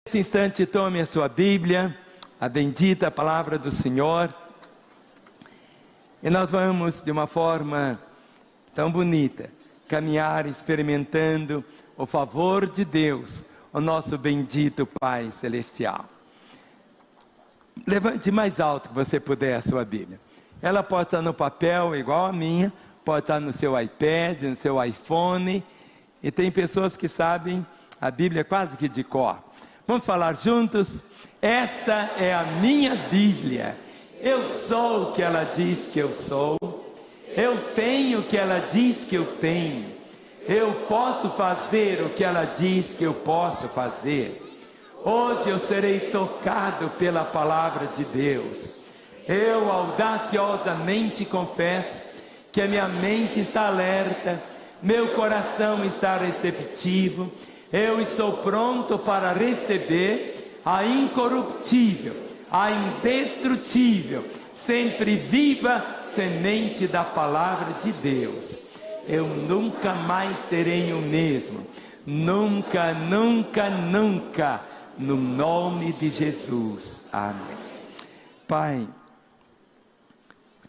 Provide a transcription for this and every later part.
Nesse instante, tome a sua Bíblia, a bendita palavra do Senhor, e nós vamos, de uma forma tão bonita, caminhar experimentando o favor de Deus, o nosso bendito Pai Celestial. Levante mais alto que você puder a sua Bíblia. Ela pode estar no papel igual a minha, pode estar no seu iPad, no seu iPhone, e tem pessoas que sabem a Bíblia quase que de cor. Vamos falar juntos? Esta é a minha Bíblia. Eu sou o que ela diz que eu sou. Eu tenho o que ela diz que eu tenho. Eu posso fazer o que ela diz que eu posso fazer. Hoje eu serei tocado pela palavra de Deus. Eu audaciosamente confesso que a minha mente está alerta, meu coração está receptivo. Eu estou pronto para receber a incorruptível, a indestrutível, sempre viva semente da palavra de Deus. Eu nunca mais serei o mesmo. Nunca, nunca, nunca. No nome de Jesus. Amém. Pai,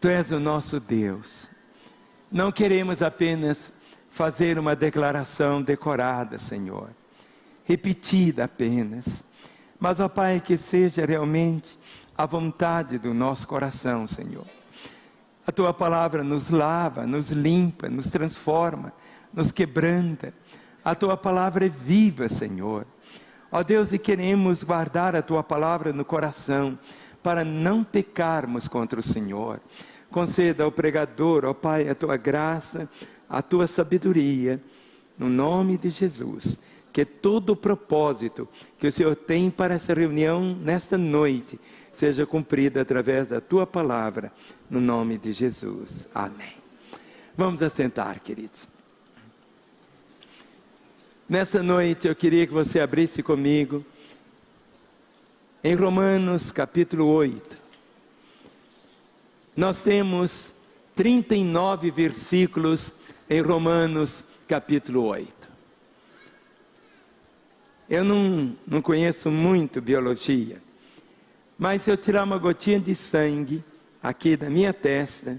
Tu és o nosso Deus. Não queremos apenas fazer uma declaração decorada, Senhor, repetida apenas, mas, ó Pai, que seja realmente a vontade do nosso coração, Senhor. A Tua palavra nos lava, nos limpa, nos transforma, nos quebranta. A Tua palavra é viva, Senhor. Ó Deus, e queremos guardar a Tua palavra no coração, para não pecarmos contra o Senhor. Conceda ao pregador, ó Pai, a Tua graça, a Tua sabedoria, no nome de Jesus, que todo o propósito que o Senhor tem para essa reunião nesta noite, seja cumprido através da Tua palavra, no nome de Jesus. Amém. Vamos assentar, queridos. Nessa noite eu queria que você abrisse comigo em Romanos capítulo 8. Nós temos 39 versículos em Romanos capítulo 8. Eu não conheço muito biologia, mas se eu tirar uma gotinha de sangue aqui da minha testa,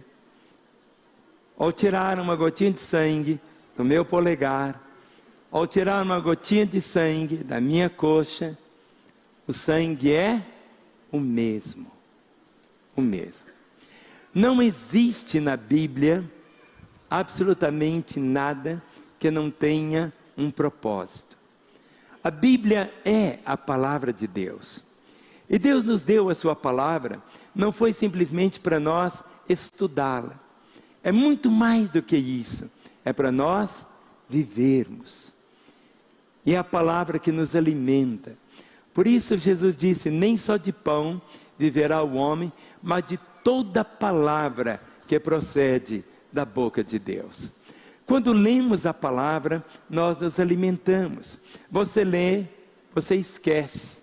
ou tirar uma gotinha de sangue do meu polegar, ou tirar uma gotinha de sangue da minha coxa, o sangue é o mesmo. O mesmo. Não existe na Bíblia absolutamente nada que não tenha um propósito. A Bíblia é a palavra de Deus. E Deus nos deu a sua palavra, não foi simplesmente para nós estudá-la. É muito mais do que isso. É para nós vivermos. E é a palavra que nos alimenta. Por isso Jesus disse, nem só de pão viverá o homem, mas de toda palavra que procede da boca de Deus. Quando lemos a palavra, nós nos alimentamos. Você lê, você esquece.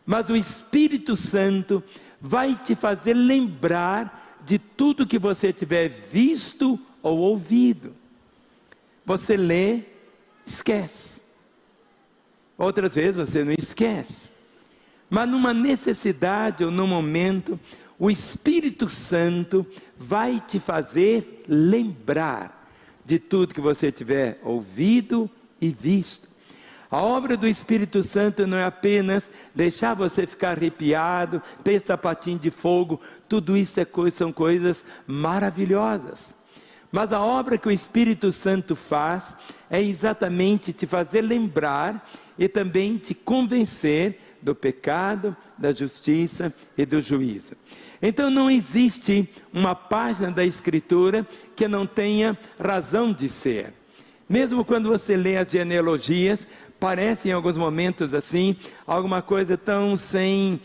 Mas o Espírito Santo vai te fazer lembrar de tudo que você tiver visto ou ouvido. Você lê, esquece. Outras vezes você não esquece. Mas numa necessidade ou num momento, o Espírito Santo vai te fazer lembrar de tudo que você tiver ouvido e visto. A obra do Espírito Santo não é apenas deixar você ficar arrepiado, ter sapatinho de fogo, tudo isso são coisas maravilhosas. Mas a obra que o Espírito Santo faz é exatamente te fazer lembrar e também te convencer do pecado, da justiça e do juízo. Então não existe uma página da Escritura que não tenha razão de ser. Mesmo quando você lê as genealogias, parece em alguns momentos assim, alguma coisa tão sem...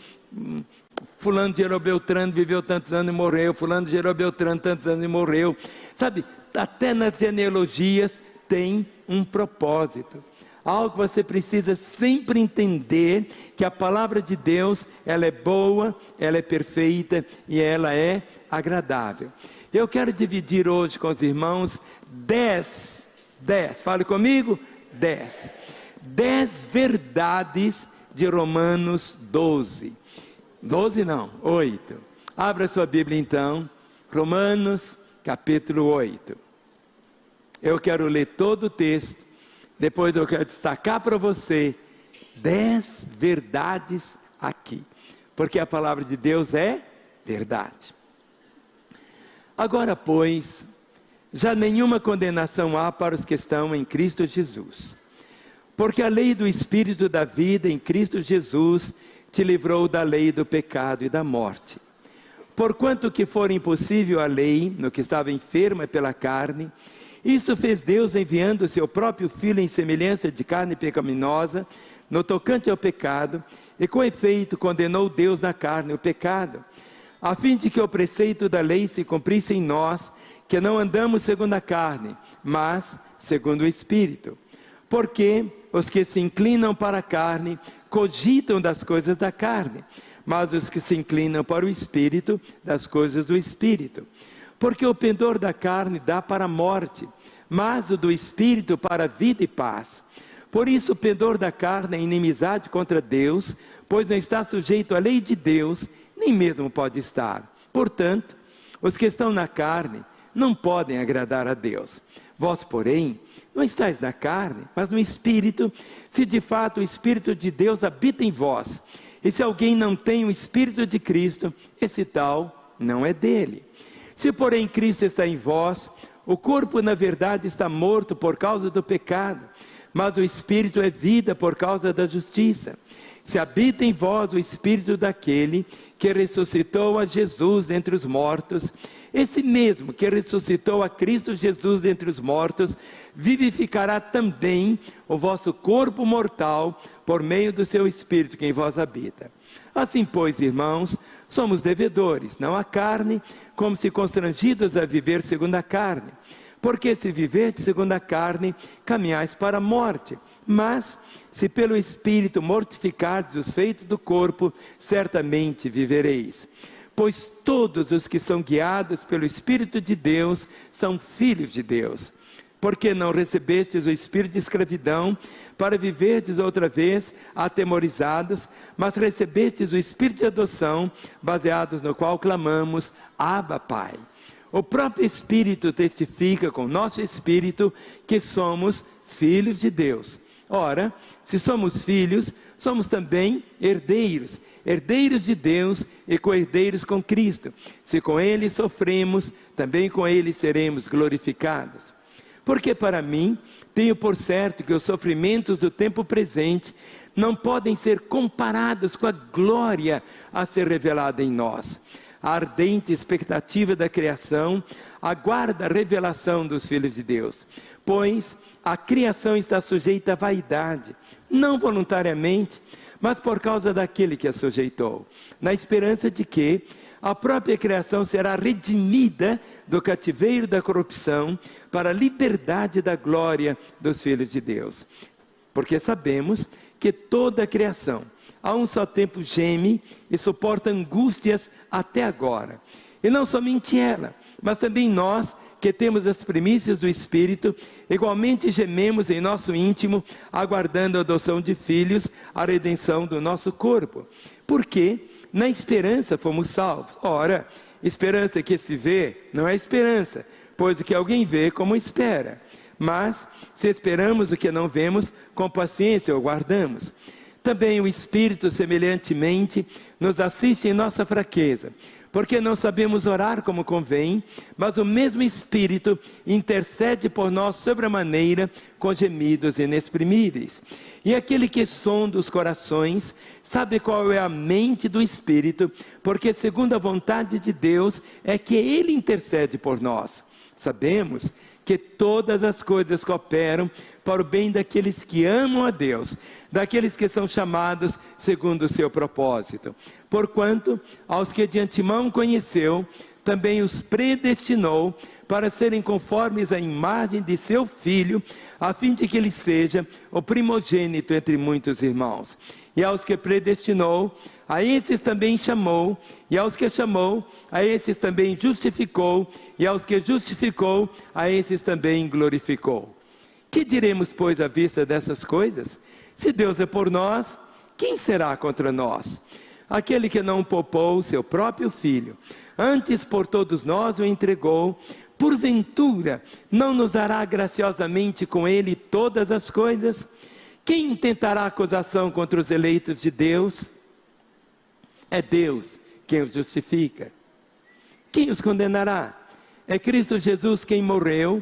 Fulano de Jeroboão viveu tantos anos e morreu, fulano de Jeroboão tantos anos e morreu. Sabe, até nas genealogias tem um propósito. Algo que você precisa sempre entender, que a palavra de Deus, ela é boa, ela é perfeita e ela é agradável. Eu quero dividir hoje com os irmãos 10, fale comigo, 10 10 verdades de Romanos 12. 12 não, 8. Abra sua Bíblia então, Romanos capítulo 8. Eu quero ler todo o texto, depois eu quero destacar para você 10 verdades aqui, porque a palavra de Deus é verdade. Agora, pois, já nenhuma condenação há para os que estão em Cristo Jesus, porque a lei do Espírito da vida em Cristo Jesus te livrou da lei do pecado e da morte. Porquanto que for impossível a lei, no que estava enferma pela carne, isso fez Deus enviando o seu próprio Filho em semelhança de carne pecaminosa, no tocante ao pecado, e com efeito condenou Deus na carne o pecado, a fim de que o preceito da lei se cumprisse em nós, que não andamos segundo a carne, mas segundo o Espírito. Porque os que se inclinam para a carne, cogitam das coisas da carne, mas os que se inclinam para o Espírito, das coisas do Espírito. Porque o pendor da carne dá para a morte, mas o do Espírito para a vida e paz. Por isso o pendor da carne é inimizade contra Deus, pois não está sujeito à lei de Deus, nem mesmo pode estar. Portanto, os que estão na carne não podem agradar a Deus. Vós, porém, não estáis na carne, mas no Espírito, se de fato o Espírito de Deus habita em vós. E se alguém não tem o Espírito de Cristo, esse tal não é dele. Se porém Cristo está em vós, o corpo na verdade está morto por causa do pecado, mas o Espírito é vida por causa da justiça. Se habita em vós o Espírito daquele que ressuscitou a Jesus dentre os mortos, esse mesmo que ressuscitou a Cristo Jesus dentre os mortos, vivificará também o vosso corpo mortal, por meio do seu Espírito que em vós habita. Assim, pois, irmãos, somos devedores, não à carne, como se constrangidos a viver segundo a carne. Porque se viverdes segundo a carne, caminhais para a morte. Mas, se pelo Espírito mortificardes os feitos do corpo, certamente vivereis. Pois todos os que são guiados pelo Espírito de Deus, são filhos de Deus. Porque não recebestes o espírito de escravidão, para viverdes outra vez atemorizados, mas recebestes o espírito de adoção, baseados no qual clamamos, Abba, Pai. O próprio Espírito testifica com o nosso espírito que somos filhos de Deus. Ora, se somos filhos, somos também herdeiros, herdeiros de Deus e co-herdeiros com Cristo. Se com Ele sofremos, também com Ele seremos glorificados. Porque para mim, tenho por certo que os sofrimentos do tempo presente não podem ser comparados com a glória a ser revelada em nós. A ardente expectativa da criação aguarda a revelação dos filhos de Deus. Pois a criação está sujeita à vaidade, não voluntariamente, mas por causa daquele que a sujeitou, na esperança de que a própria criação será redimida do cativeiro da corrupção para a liberdade da glória dos filhos de Deus. Porque sabemos que toda a criação, a um só tempo geme e suporta angústias até agora. E não somente ela, mas também nós, que temos as primícias do Espírito, igualmente gememos em nosso íntimo, aguardando a adoção de filhos, a redenção do nosso corpo. Porque na esperança fomos salvos. Ora, esperança que se vê não é esperança, pois o que alguém vê como espera. Mas se esperamos o que não vemos, com paciência o guardamos. Também o Espírito semelhantemente nos assiste em nossa fraqueza, porque não sabemos orar como convém, mas o mesmo Espírito intercede por nós sobremaneira com gemidos inexprimíveis. E aquele que sonda os corações sabe qual é a mente do Espírito, porque segundo a vontade de Deus é que Ele intercede por nós. Sabemos que todas as coisas cooperam para o bem daqueles que amam a Deus, daqueles que são chamados segundo o seu propósito. Porquanto, aos que de antemão conheceu, também os predestinou para serem conformes à imagem de seu Filho, a fim de que ele seja o primogênito entre muitos irmãos. E aos que predestinou, a esses também chamou, e aos que chamou, a esses também justificou, e aos que justificou, a esses também glorificou. Que diremos, pois, à vista dessas coisas? Se Deus é por nós, quem será contra nós? Aquele que não poupou seu próprio filho, antes por todos nós o entregou, porventura não nos dará graciosamente com ele todas as coisas? Quem intentará acusação contra os eleitos de Deus? É Deus quem os justifica. Quem os condenará? É Cristo Jesus quem morreu,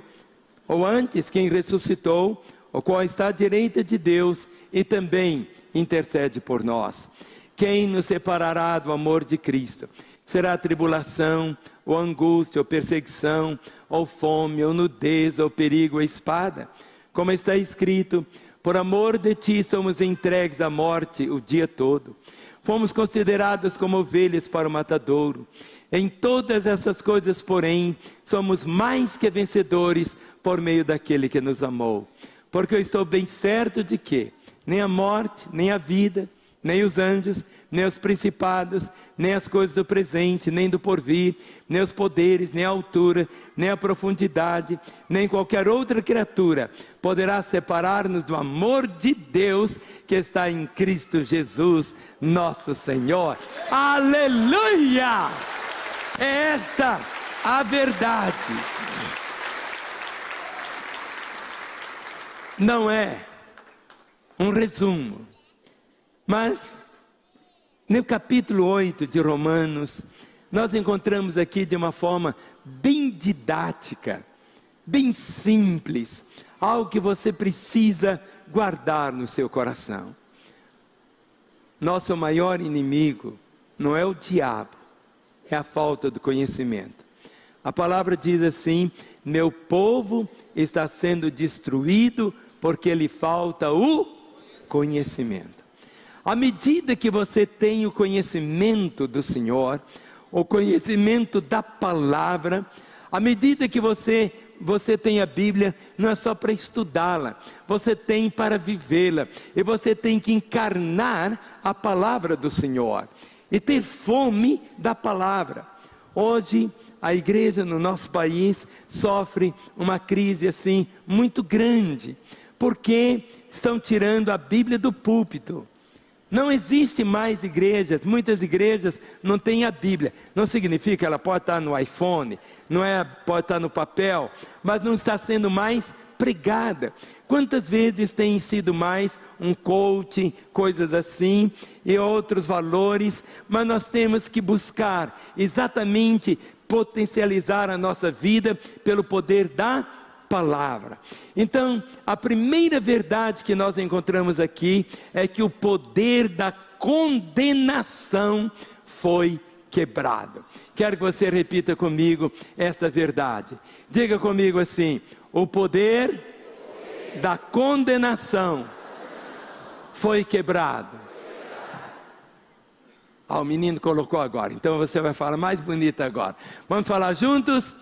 ou antes quem ressuscitou, o qual está à direita de Deus e também intercede por nós. Quem nos separará do amor de Cristo? Será a tribulação, ou angústia, ou perseguição, ou fome, ou nudez, ou perigo, ou espada? Como está escrito, por amor de ti somos entregues à morte o dia todo. Fomos considerados como ovelhas para o matadouro. Em todas essas coisas, porém, somos mais que vencedores por meio daquele que nos amou. Porque eu estou bem certo de que nem a morte, nem a vida, nem os anjos, nem os principados, nem as coisas do presente, nem do porvir, nem os poderes, nem a altura, nem a profundidade, nem qualquer outra criatura poderá separar-nos do amor de Deus que está em Cristo Jesus, nosso Senhor. Aleluia! É esta a verdade. Não é um resumo, mas no capítulo 8 de Romanos, nós encontramos aqui de uma forma bem didática, bem simples, algo que você precisa guardar no seu coração. Nosso maior inimigo não é o diabo, é a falta do conhecimento. A palavra diz assim: meu povo está sendo destruído porque lhe falta o conhecimento. À medida que você tem o conhecimento do Senhor, o conhecimento da palavra, à medida que você tem a Bíblia, não é só para estudá-la, você tem para vivê-la, e você tem que encarnar a palavra do Senhor, e ter fome da palavra. Hoje, a igreja no nosso país sofre uma crise assim, muito grande, porque estão tirando a Bíblia do púlpito. Não existe mais igrejas, muitas igrejas não têm a Bíblia. Não significa que ela pode estar no iPhone, pode estar no papel, mas não está sendo mais pregada. Quantas vezes tem sido mais um coaching, coisas assim, e outros valores, mas nós temos que buscar exatamente potencializar a nossa vida pelo poder da palavra. Então, a primeira verdade que nós encontramos aqui é que o poder da condenação foi quebrado. Quero que você repita comigo esta verdade. Diga comigo assim: o poder da condenação foi quebrado. O menino colocou agora, então você vai falar mais bonito agora. Vamos falar juntos?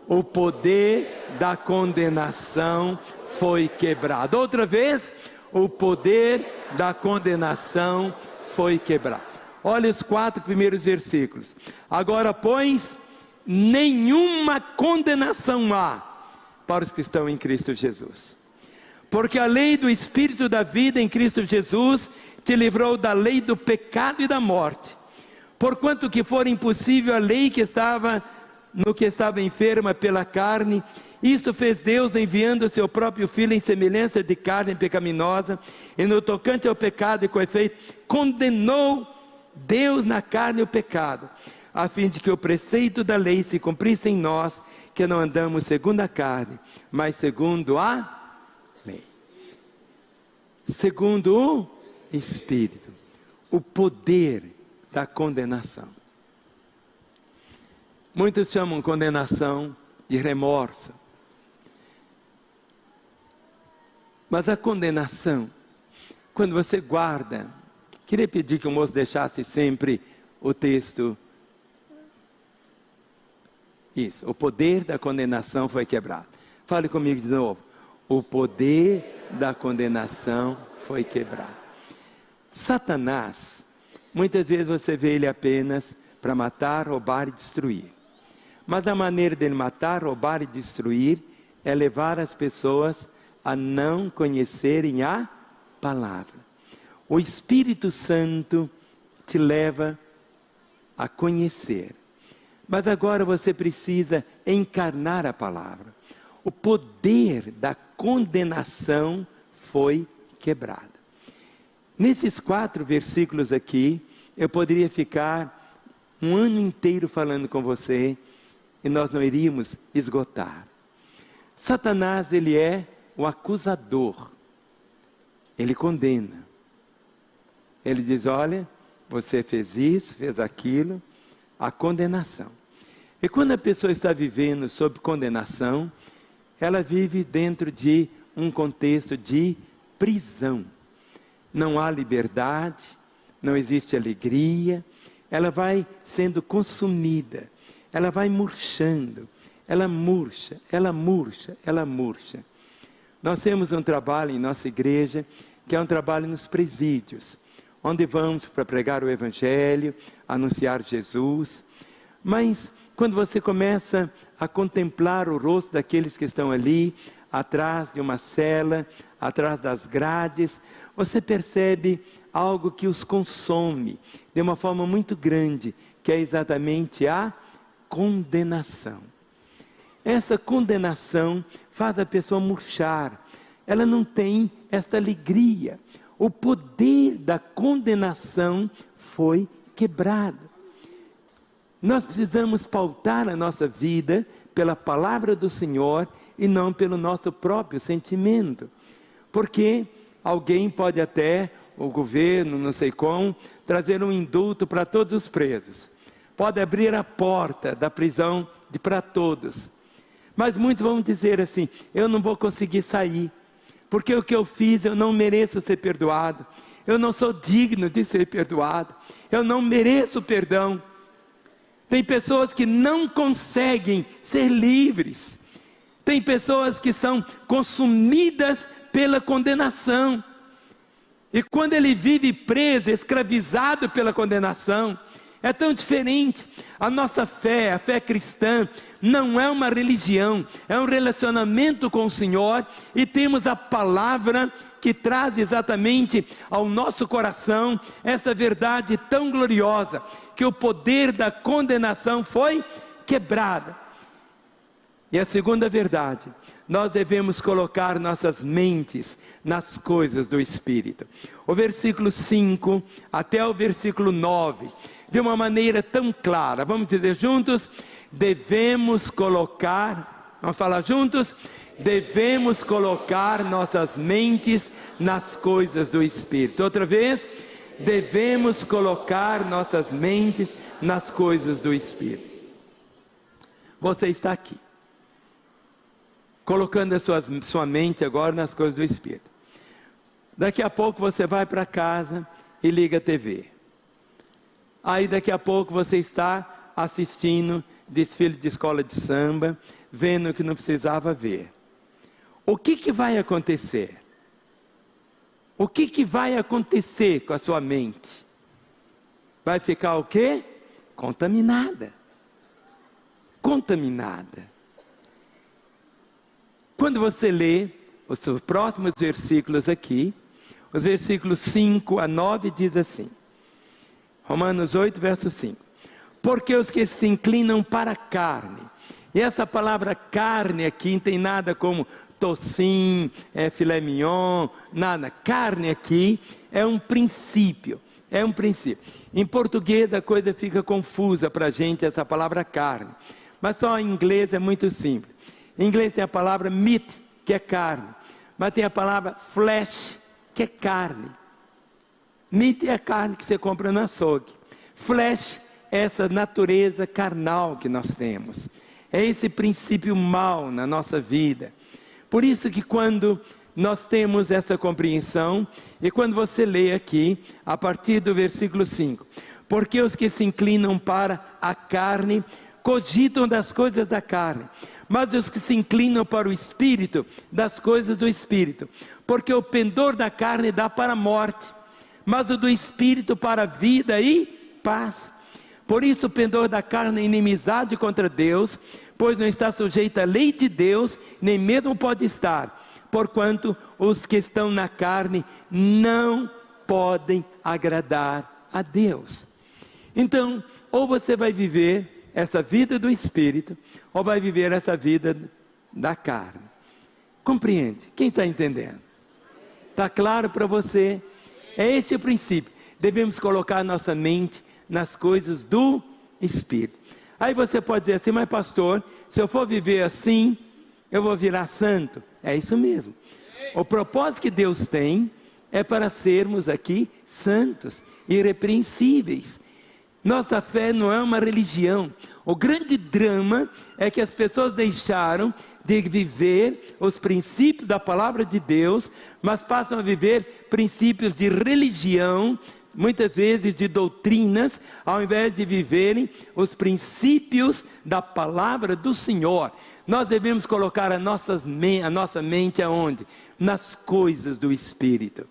O poder da condenação foi quebrado. Outra vez, o poder da condenação foi quebrado. Olha os 4 primeiros versículos. Agora, pois, nenhuma condenação há para os que estão em Cristo Jesus. Porque a lei do Espírito da vida em Cristo Jesus te livrou da lei do pecado e da morte. Porquanto que for impossível a lei que estava enferma pela carne, isto fez Deus enviando o seu próprio Filho em semelhança de carne pecaminosa, e no tocante ao pecado e com efeito, condenou Deus na carne o pecado, a fim de que o preceito da lei se cumprisse em nós, que não andamos segundo a carne, mas segundo a lei. Segundo o Espírito, o poder da condenação. Muitos chamam condenação de remorso. Mas a condenação, quando você guarda, queria pedir que o moço deixasse sempre o texto. Isso, o poder da condenação foi quebrado. Fale comigo de novo. O poder da condenação foi quebrado. Satanás, muitas vezes você vê ele apenas para matar, roubar e destruir. Mas a maneira dele matar, roubar e destruir é levar as pessoas a não conhecerem a palavra. O Espírito Santo te leva a conhecer. Mas agora você precisa encarnar a palavra. O poder da condenação foi quebrado. Nesses 4 versículos aqui, eu poderia ficar um ano inteiro falando com você e nós não iríamos esgotar. Satanás, ele é o acusador. Ele condena. Ele diz, olha, você fez isso, fez aquilo, a condenação. E quando a pessoa está vivendo sob condenação, ela vive dentro de um contexto de prisão. Não há liberdade, não existe alegria, ela vai sendo consumida, ela vai murchando, ela murcha, ela murcha, ela murcha. Nós temos um trabalho em nossa igreja, que é um trabalho nos presídios, onde vamos para pregar o Evangelho, anunciar Jesus. Mas quando você começa a contemplar o rosto daqueles que estão ali, atrás de uma cela, atrás das grades, você percebe algo que os consome de uma forma muito grande, que é exatamente a condenação. Essa condenação faz a pessoa murchar, ela não tem esta alegria. O poder da condenação foi quebrado. Nós precisamos pautar a nossa vida pela palavra do Senhor e não pelo nosso próprio sentimento. Porque alguém pode até, o governo, não sei como, trazer um indulto para todos os presos. Pode abrir a porta da prisão para todos. Mas muitos vão dizer assim, eu não vou conseguir sair. Porque o que eu fiz, eu não mereço ser perdoado. Eu não sou digno de ser perdoado. Eu não mereço perdão. Tem pessoas que não conseguem ser livres. Tem pessoas que são consumidas pela condenação. E quando ele vive preso, escravizado pela condenação, é tão diferente. A nossa fé, a fé cristã, não é uma religião, é um relacionamento com o Senhor, e temos a palavra que traz exatamente ao nosso coração essa verdade tão gloriosa, que o poder da condenação foi quebrado. E a segunda verdade, nós devemos colocar nossas mentes nas coisas do Espírito. O versículo 5 até o versículo 9, de uma maneira tão clara, vamos dizer juntos, devemos colocar, vamos falar juntos? Devemos colocar nossas mentes nas coisas do Espírito. Outra vez, devemos colocar nossas mentes nas coisas do Espírito. Você está aqui, colocando a sua mente agora nas coisas do Espírito. Daqui a pouco você vai para casa e liga a TV. Aí daqui a pouco você está assistindo desfile de escola de samba, vendo o que não precisava ver. O que vai acontecer? O que vai acontecer com a sua mente? Vai ficar o quê? Contaminada. Contaminada. Quando você lê os próximos versículos aqui, os versículos 5 a 9 diz assim, Romanos 8, verso 5. Porque os que se inclinam para a carne, e essa palavra carne aqui não tem nada como tocinho, filé mignon, nada. Carne aqui é um princípio, é um princípio. Em português a coisa fica confusa para a gente, essa palavra carne. Mas só em inglês é muito simples. Em inglês tem a palavra meat, que é carne. Mas tem a palavra flesh, que é carne. Meat é a carne que você compra no açougue. Flesh é essa natureza carnal que nós temos. É esse princípio mau na nossa vida. Por isso que quando nós temos essa compreensão, e quando você lê aqui, a partir do versículo 5, porque os que se inclinam para a carne, cogitam das coisas da carne, mas os que se inclinam para o Espírito, das coisas do Espírito. Porque o pendor da carne dá para a morte, mas o do Espírito para a vida e paz. Por isso o pendor da carne é inimizade contra Deus, pois não está sujeito à lei de Deus, nem mesmo pode estar, porquanto os que estão na carne não podem agradar a Deus. Então, ou você vai viver essa vida do Espírito, ou vai viver essa vida da carne. Compreende? Quem está entendendo? Está claro para você? É este o princípio. Devemos colocar nossa mente nas coisas do Espírito. Aí você pode dizer assim, mas pastor, se eu for viver assim, eu vou virar santo. É isso mesmo. O propósito que Deus tem é para sermos aqui santos, irrepreensíveis. Nossa fé não é uma religião. O grande drama é que as pessoas deixaram de viver os princípios da palavra de Deus, mas passam a viver princípios de religião, muitas vezes de doutrinas, ao invés de viverem os princípios da palavra do Senhor. Nós devemos colocar a nossa mente aonde? Nas coisas do Espírito.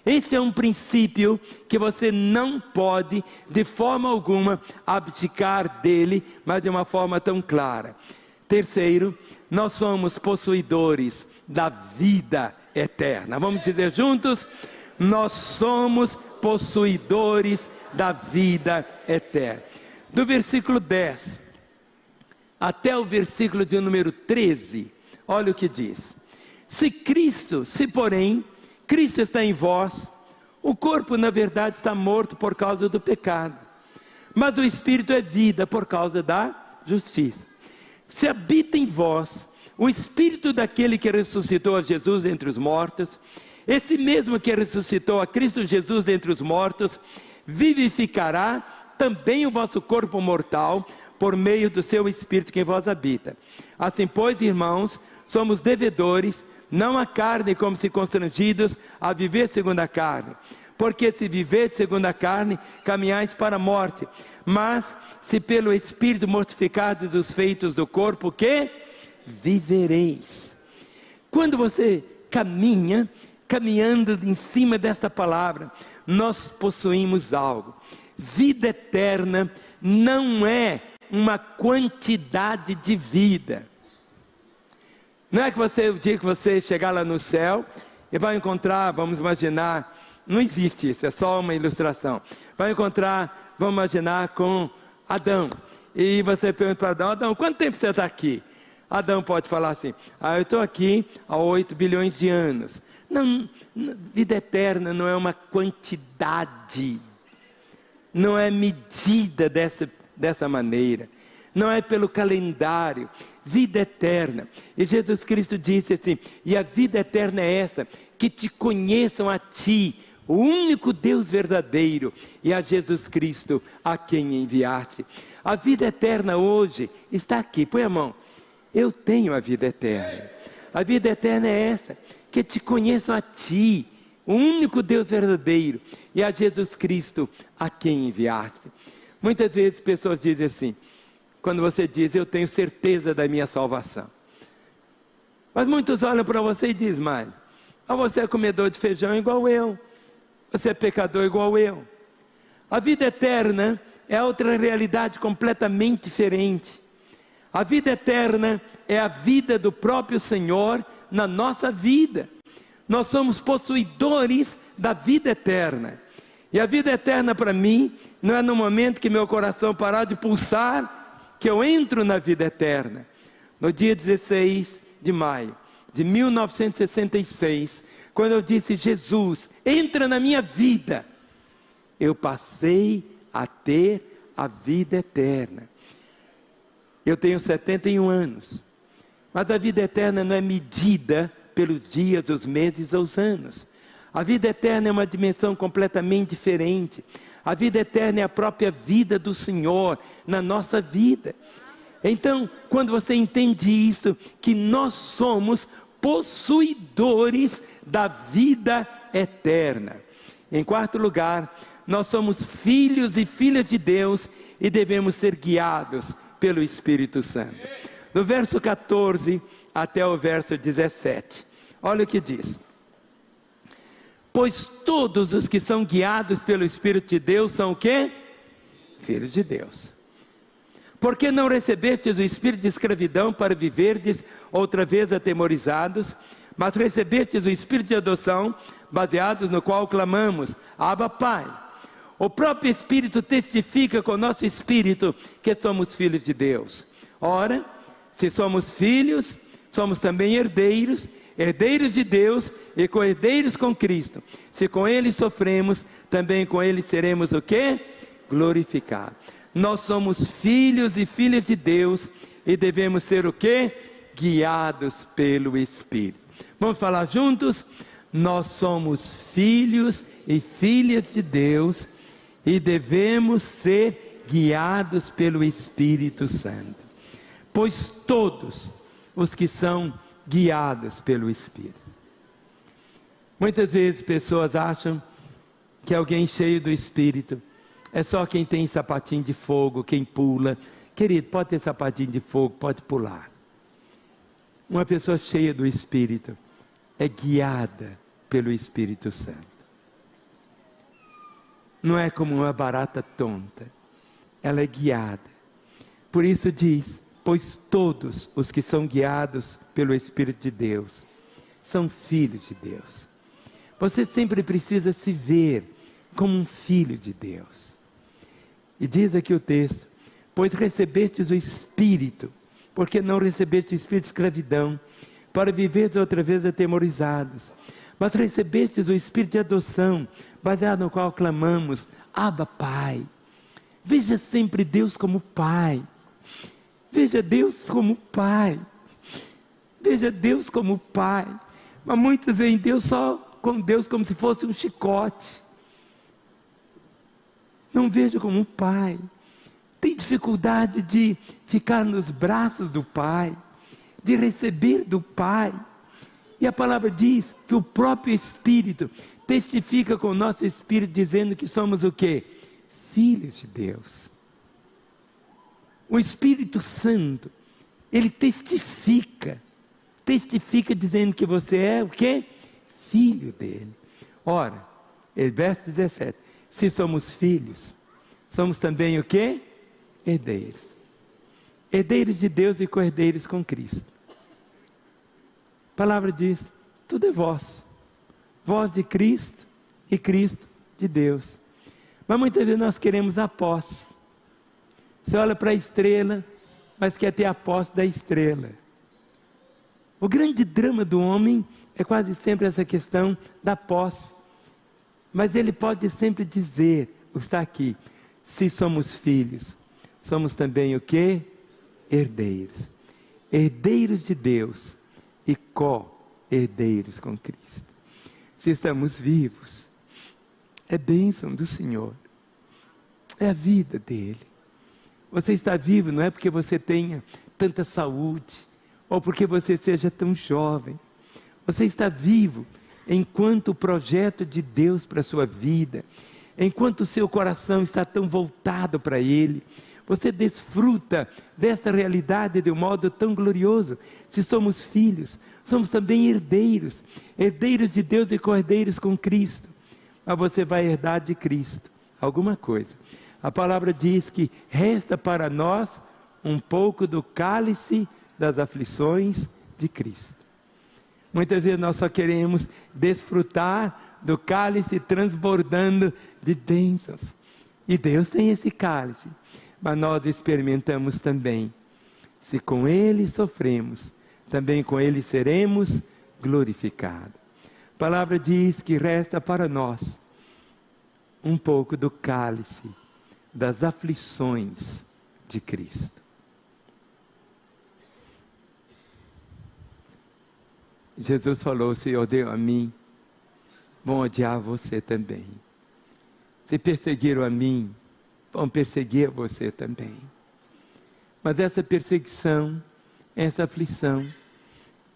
Esse é um princípio que você não pode, de forma alguma, abdicar dele, mas de uma forma tão clara. Terceiro, nós somos possuidores da vida eterna. Vamos dizer juntos? Nós somos possuidores da vida eterna. Do versículo 10 até o versículo de número 13, olha o que diz. Se porém Cristo está em vós, o corpo na verdade está morto por causa do pecado, mas o Espírito é vida por causa da justiça. Se habita em vós o Espírito daquele que ressuscitou a Jesus entre os mortos, esse mesmo que ressuscitou a Cristo Jesus dentre os mortos, vivificará também o vosso corpo mortal, por meio do seu Espírito que em vós habita. Assim, pois, irmãos, somos devedores, não à carne, como se constrangidos a viver segundo a carne. Porque se viver segundo a carne, caminhais para a morte. Mas, se pelo Espírito mortificardes os feitos do corpo, que vivereis. Quando você caminhando em cima dessa palavra, nós possuímos algo. Vida eterna não é uma quantidade de vida. Não é que o dia que você chegar lá no céu e vai encontrar, vamos imaginar, não existe isso, é só uma ilustração. Vai encontrar, vamos imaginar, com Adão. E você pergunta para Adão, Adão, quanto tempo você está aqui? Adão pode falar assim, eu estou aqui há 8 bilhões de anos. Não, vida eterna não é uma quantidade, não é medida dessa maneira, não é pelo calendário. Vida eterna, e Jesus Cristo disse assim, e a vida eterna é essa, que te conheçam a ti, o único Deus verdadeiro, e a Jesus Cristo a quem enviaste. A vida eterna hoje está aqui, põe a mão. Eu tenho a vida eterna. A vida eterna é essa, que te conheçam a ti, o único Deus verdadeiro, e a Jesus Cristo a quem enviaste. Muitas vezes pessoas dizem assim, quando você diz, eu tenho certeza da minha salvação. Mas muitos olham para você e dizem, mas você é comedor de feijão igual eu. Você é pecador igual eu. A vida eterna é outra realidade completamente diferente. A vida eterna é a vida do próprio Senhor na nossa vida. Nós somos possuidores da vida eterna. E a vida eterna para mim, não é no momento que meu coração parar de pulsar, que eu entro na vida eterna. No dia 16 de maio de 1966, quando eu disse, Jesus, entra na minha vida, eu passei a ter a vida eterna. Eu tenho 71 anos, mas a vida eterna não é medida pelos dias, os meses ou os anos. A vida eterna é uma dimensão completamente diferente. A vida eterna é a própria vida do Senhor na nossa vida. Então, quando você entende isso, que nós somos possuidores da vida eterna. Em quarto lugar, nós somos filhos e filhas de Deus e devemos ser guiados pelo Espírito Santo. Do verso 14 até o verso 17. Olha o que diz. Pois todos os que são guiados pelo Espírito de Deus são o quê? Filhos de Deus. Porque não recebestes o espírito de escravidão para viverdes outra vez atemorizados, Mas recebestes o Espírito de adoção, baseados no qual clamamos, Abba, Pai. O próprio Espírito testifica com o nosso espírito que somos filhos de Deus. Ora, se somos filhos, somos também herdeiros, herdeiros de Deus e co-herdeiros com Cristo. Se com Ele sofremos, também com Ele seremos o quê? Glorificados. Nós somos filhos e filhas de Deus e devemos ser o quê? Guiados pelo Espírito. Vamos falar juntos? Nós somos filhos e filhas de Deus e devemos ser guiados pelo Espírito Santo. Pois todos os que são guiados pelo Espírito. Muitas vezes pessoas acham que alguém cheio do Espírito é só quem tem sapatinho de fogo, quem pula. Querido, pode ter sapatinho de fogo, pode pular. Uma pessoa cheia do Espírito é guiada pelo Espírito Santo. Não é como uma barata tonta, ela é guiada. Por isso diz, pois todos os que são guiados pelo Espírito de Deus são filhos de Deus. Você sempre precisa se ver como um filho de Deus. E diz aqui o texto, pois recebestes o Espírito, porque não recebeste o Espírito de escravidão, para viveres outra vez atemorizados. Mas recebestes o Espírito de adoção, baseado no qual clamamos, Abba, Pai. Veja sempre Deus como Pai. Veja Deus como Pai. Veja Deus como Pai. Mas muitos veem Deus só com Deus como se fosse um chicote. Não vejo como um Pai. Tem dificuldade de ficar nos braços do Pai, de receber do Pai. E a palavra diz que o próprio Espírito testifica com o nosso Espírito, dizendo que somos o quê? Filhos de Deus. O Espírito Santo, ele testifica dizendo que você é o quê? Filho dele. Ora, verso 17, se somos filhos, somos também o quê? Herdeiros. Herdeiros de Deus e co-herdeiros com Cristo. A palavra diz, tudo é vosso. Vós de Cristo e Cristo de Deus. Mas muitas vezes nós queremos a posse. Você olha para a estrela, mas quer ter a posse da estrela. O grande drama do homem é quase sempre essa questão da posse. Mas ele pode sempre dizer, está aqui, se somos filhos, somos também o quê? Herdeiros. Herdeiros de Deus e co-herdeiros com Cristo. Se estamos vivos, é bênção do Senhor. É a vida dele. Você está vivo não é porque você tenha tanta saúde, ou porque você seja tão jovem. Você está vivo enquanto o projeto de Deus para a sua vida, enquanto o seu coração está tão voltado para Ele, você desfruta dessa realidade de um modo tão glorioso. Se somos filhos, somos também herdeiros, herdeiros de Deus e co-herdeiros com Cristo. Mas você vai herdar de Cristo alguma coisa. A palavra diz que resta para nós um pouco do cálice das aflições de Cristo. Muitas vezes nós só queremos desfrutar do cálice transbordando de bênçãos. E Deus tem esse cálice. Mas nós experimentamos também. Se com Ele sofremos, também com Ele seremos glorificados. A palavra diz que resta para nós um pouco do cálice das aflições de Cristo. Jesus falou, se odeio a mim, vão odiar você também. Se perseguiram a mim, vão perseguir você também. Mas essa perseguição, essa aflição,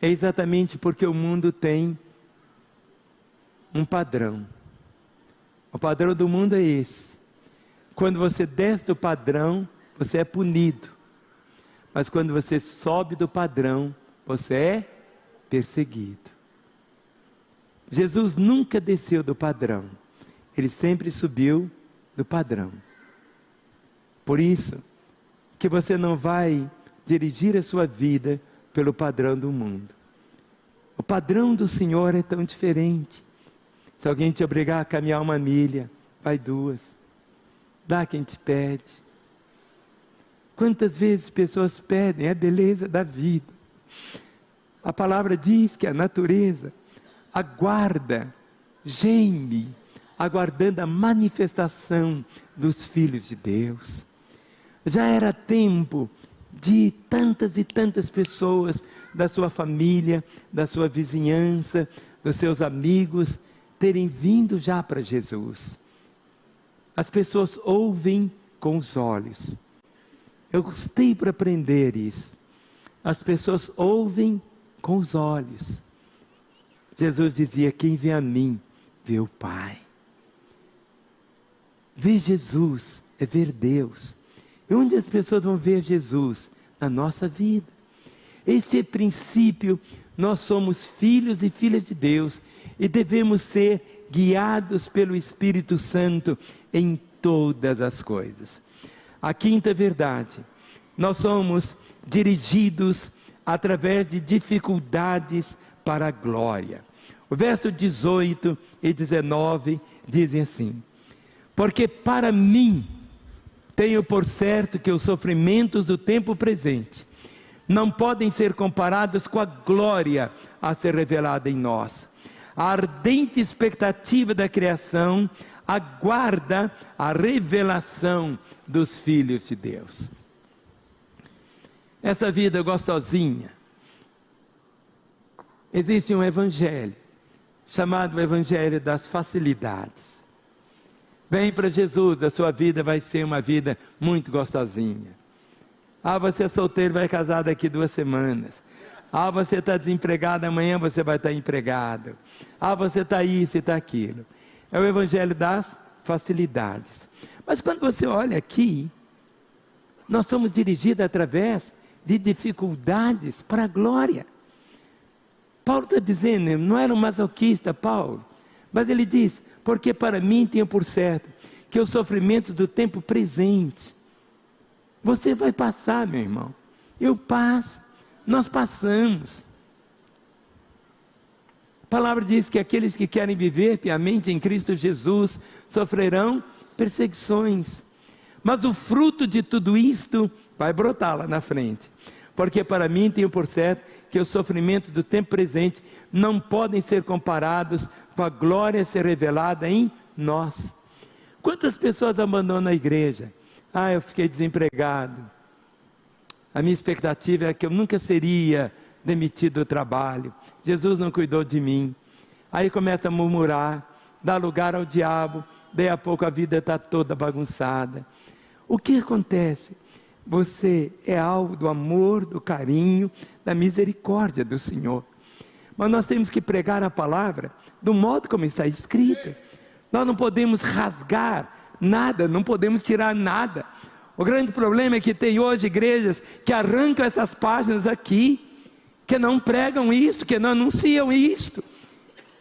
é exatamente porque o mundo tem um padrão. O padrão do mundo é esse. Quando você desce do padrão, você é punido. Mas quando você sobe do padrão, você é perseguido. Jesus nunca desceu do padrão. Ele sempre subiu do padrão. Por isso que você não vai dirigir a sua vida pelo padrão do mundo. padrão do Senhor é tão diferente. Se alguém te obrigar a caminhar 1 milha, vai 2. Dá quem te pede. Quantas vezes pessoas pedem a beleza da vida? A palavra diz que a natureza aguarda, geme, aguardando a manifestação dos filhos de Deus. Já era tempo de tantas e tantas pessoas da sua família, da sua vizinhança, dos seus amigos, terem vindo já para Jesus. As pessoas ouvem com os olhos. Eu gostei para aprender isso. As pessoas ouvem com os olhos. Jesus dizia: quem vê a mim, vê o Pai. Ver Jesus é ver Deus. E onde as pessoas vão ver Jesus? Na nossa vida. Este é princípio. Nós somos filhos e filhas de Deus e devemos ser guiados pelo Espírito Santo em todas as coisas. A quinta verdade: nós somos dirigidos através de dificuldades para a glória. O verso 18 e 19 dizem assim: porque para mim tenho por certo que os sofrimentos do tempo presente não podem ser comparados com a glória a ser revelada em nós. A ardente expectativa da criação aguarda a revelação dos filhos de Deus. Essa vida gostosinha, existe um evangelho chamado o evangelho das facilidades. Vem para Jesus, a sua vida vai ser uma vida muito gostosinha. Você é solteiro, vai casar daqui 2 semanas. Você está desempregado, amanhã você vai estar empregado. Você está isso e está aquilo. É o evangelho das facilidades. Mas quando você olha aqui, nós somos dirigidos através de dificuldades para a glória. Paulo está dizendo, não era um masoquista, Paulo, mas ele diz: porque para mim tenho por certo que os sofrimentos do tempo presente, você vai passar, meu irmão, eu passo, nós passamos. A palavra diz que aqueles que querem viver piamente em Cristo Jesus sofrerão perseguições, mas o fruto de tudo isto vai brotar lá na frente. Porque para mim tenho por certo que os sofrimentos do tempo presente não podem ser comparados com a glória a ser revelada em nós. Quantas pessoas abandonam a igreja? Eu fiquei desempregado. A minha expectativa é que eu nunca seria demitido do trabalho. Jesus não cuidou de mim. Aí começa a murmurar, dá lugar ao diabo. Daí a pouco a vida está toda bagunçada. O que acontece? Você é alvo do amor, do carinho, da misericórdia do Senhor. Mas nós temos que pregar a palavra do modo como está escrita. Nós não podemos rasgar nada, não podemos tirar nada. O grande problema é que tem hoje igrejas que arrancam essas páginas aqui, que não pregam isso, que não anunciam isto.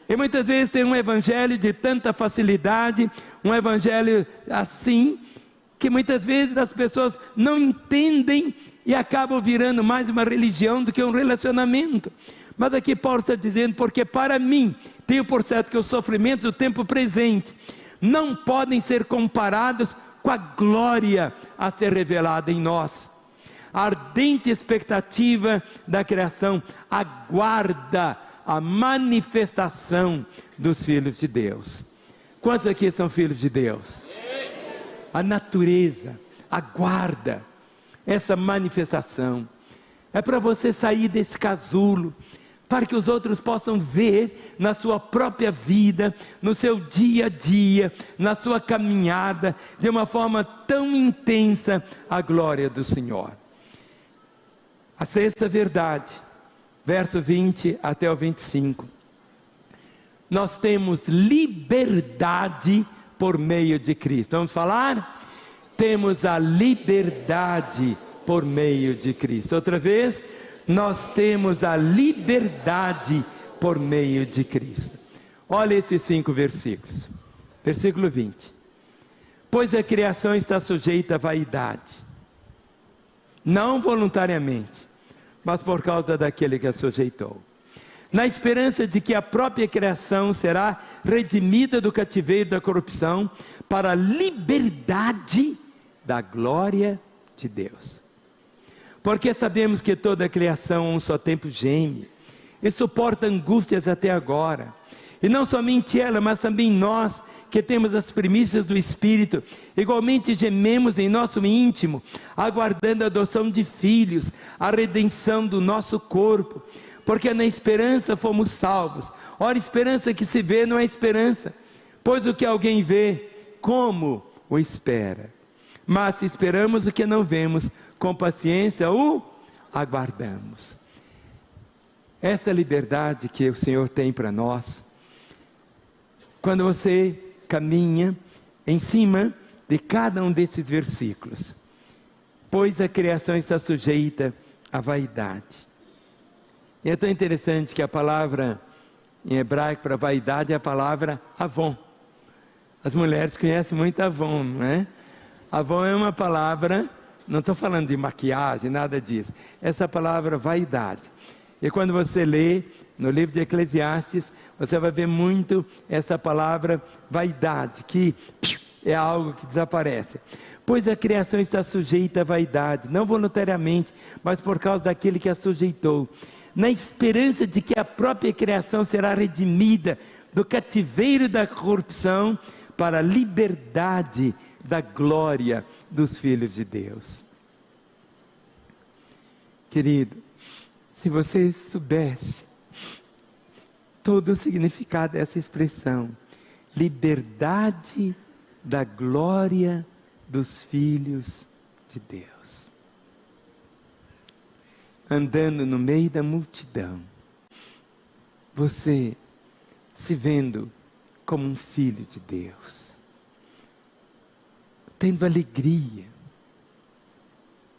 E muitas vezes tem um evangelho de tanta facilidade, um evangelho assim, que muitas vezes as pessoas não entendem e acabam virando mais uma religião do que um relacionamento. Mas aqui Paulo está dizendo: porque para mim tenho por certo que os sofrimentos do tempo presente não podem ser comparados com a glória a ser revelada em nós. A ardente expectativa da criação aguarda a manifestação dos filhos de Deus. Quantos aqui são filhos de Deus? A natureza aguarda essa manifestação. É para você sair desse casulo, para que os outros possam ver na sua própria vida, no seu dia a dia, na sua caminhada, de uma forma tão intensa, a glória do Senhor. A sexta verdade, verso 20 até o 25. Nós temos liberdade por meio de Cristo. Vamos falar? Temos a liberdade por meio de Cristo. Outra vez, nós temos a liberdade por meio de Cristo. Olha esses 5 versículos. Versículo 20. Pois a criação está sujeita à vaidade, não voluntariamente, mas por causa daquele que a sujeitou, na esperança de que a própria criação será redimida do cativeiro da corrupção para a liberdade da glória de Deus. Porque sabemos que toda a criação a um só tempo geme e suporta angústias até agora. E não somente ela, mas também nós, que temos as primícias do Espírito, igualmente gememos em nosso íntimo, aguardando a adoção de filhos, a redenção do nosso corpo. Porque na esperança fomos salvos. Ora, esperança que se vê não é esperança, pois o que alguém vê, como o espera? Mas se esperamos o que não vemos, com paciência o aguardamos. Essa liberdade que o Senhor tem para nós, quando você caminha em cima de cada um desses versículos, pois a criação está sujeita à vaidade. E é tão interessante que a palavra em hebraico para vaidade é a palavra avon. As mulheres conhecem muito avon, não é? Avon é uma palavra, não estou falando de maquiagem, nada disso. Essa palavra vaidade. E quando você lê no livro de Eclesiastes, você vai ver muito essa palavra vaidade, que é algo que desaparece. Pois a criação está sujeita à vaidade, não voluntariamente, mas por causa daquele que a sujeitou, na esperança de que a própria criação será redimida do cativeiro da corrupção para a liberdade da glória dos filhos de Deus. Querido, se você soubesse todo o significado dessa expressão, liberdade da glória dos filhos de Deus. Andando no meio da multidão, você se vendo como um filho de Deus, tendo alegria,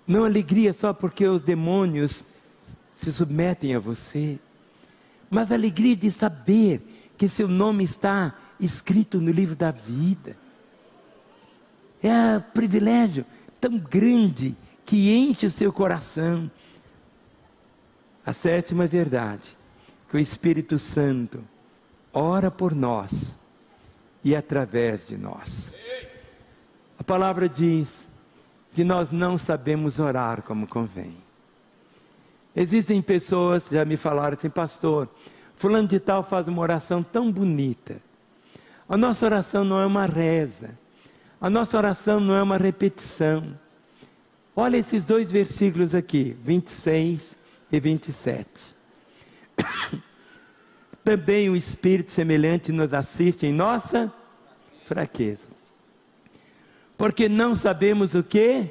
não alegria só porque os demônios se submetem a você, mas alegria de saber que seu nome está escrito no livro da vida. É um privilégio tão grande que enche o seu coração. A sétima verdade, que o Espírito Santo ora por nós e através de nós. A palavra diz que nós não sabemos orar como convém. Existem pessoas que já me falaram assim: pastor, fulano de tal faz uma oração tão bonita. A nossa oração não é uma reza, a nossa oração não é uma repetição. Olha esses dois versículos aqui, 26 e 27. Também o Espírito semelhante nos assiste em nossa fraqueza, porque não sabemos o que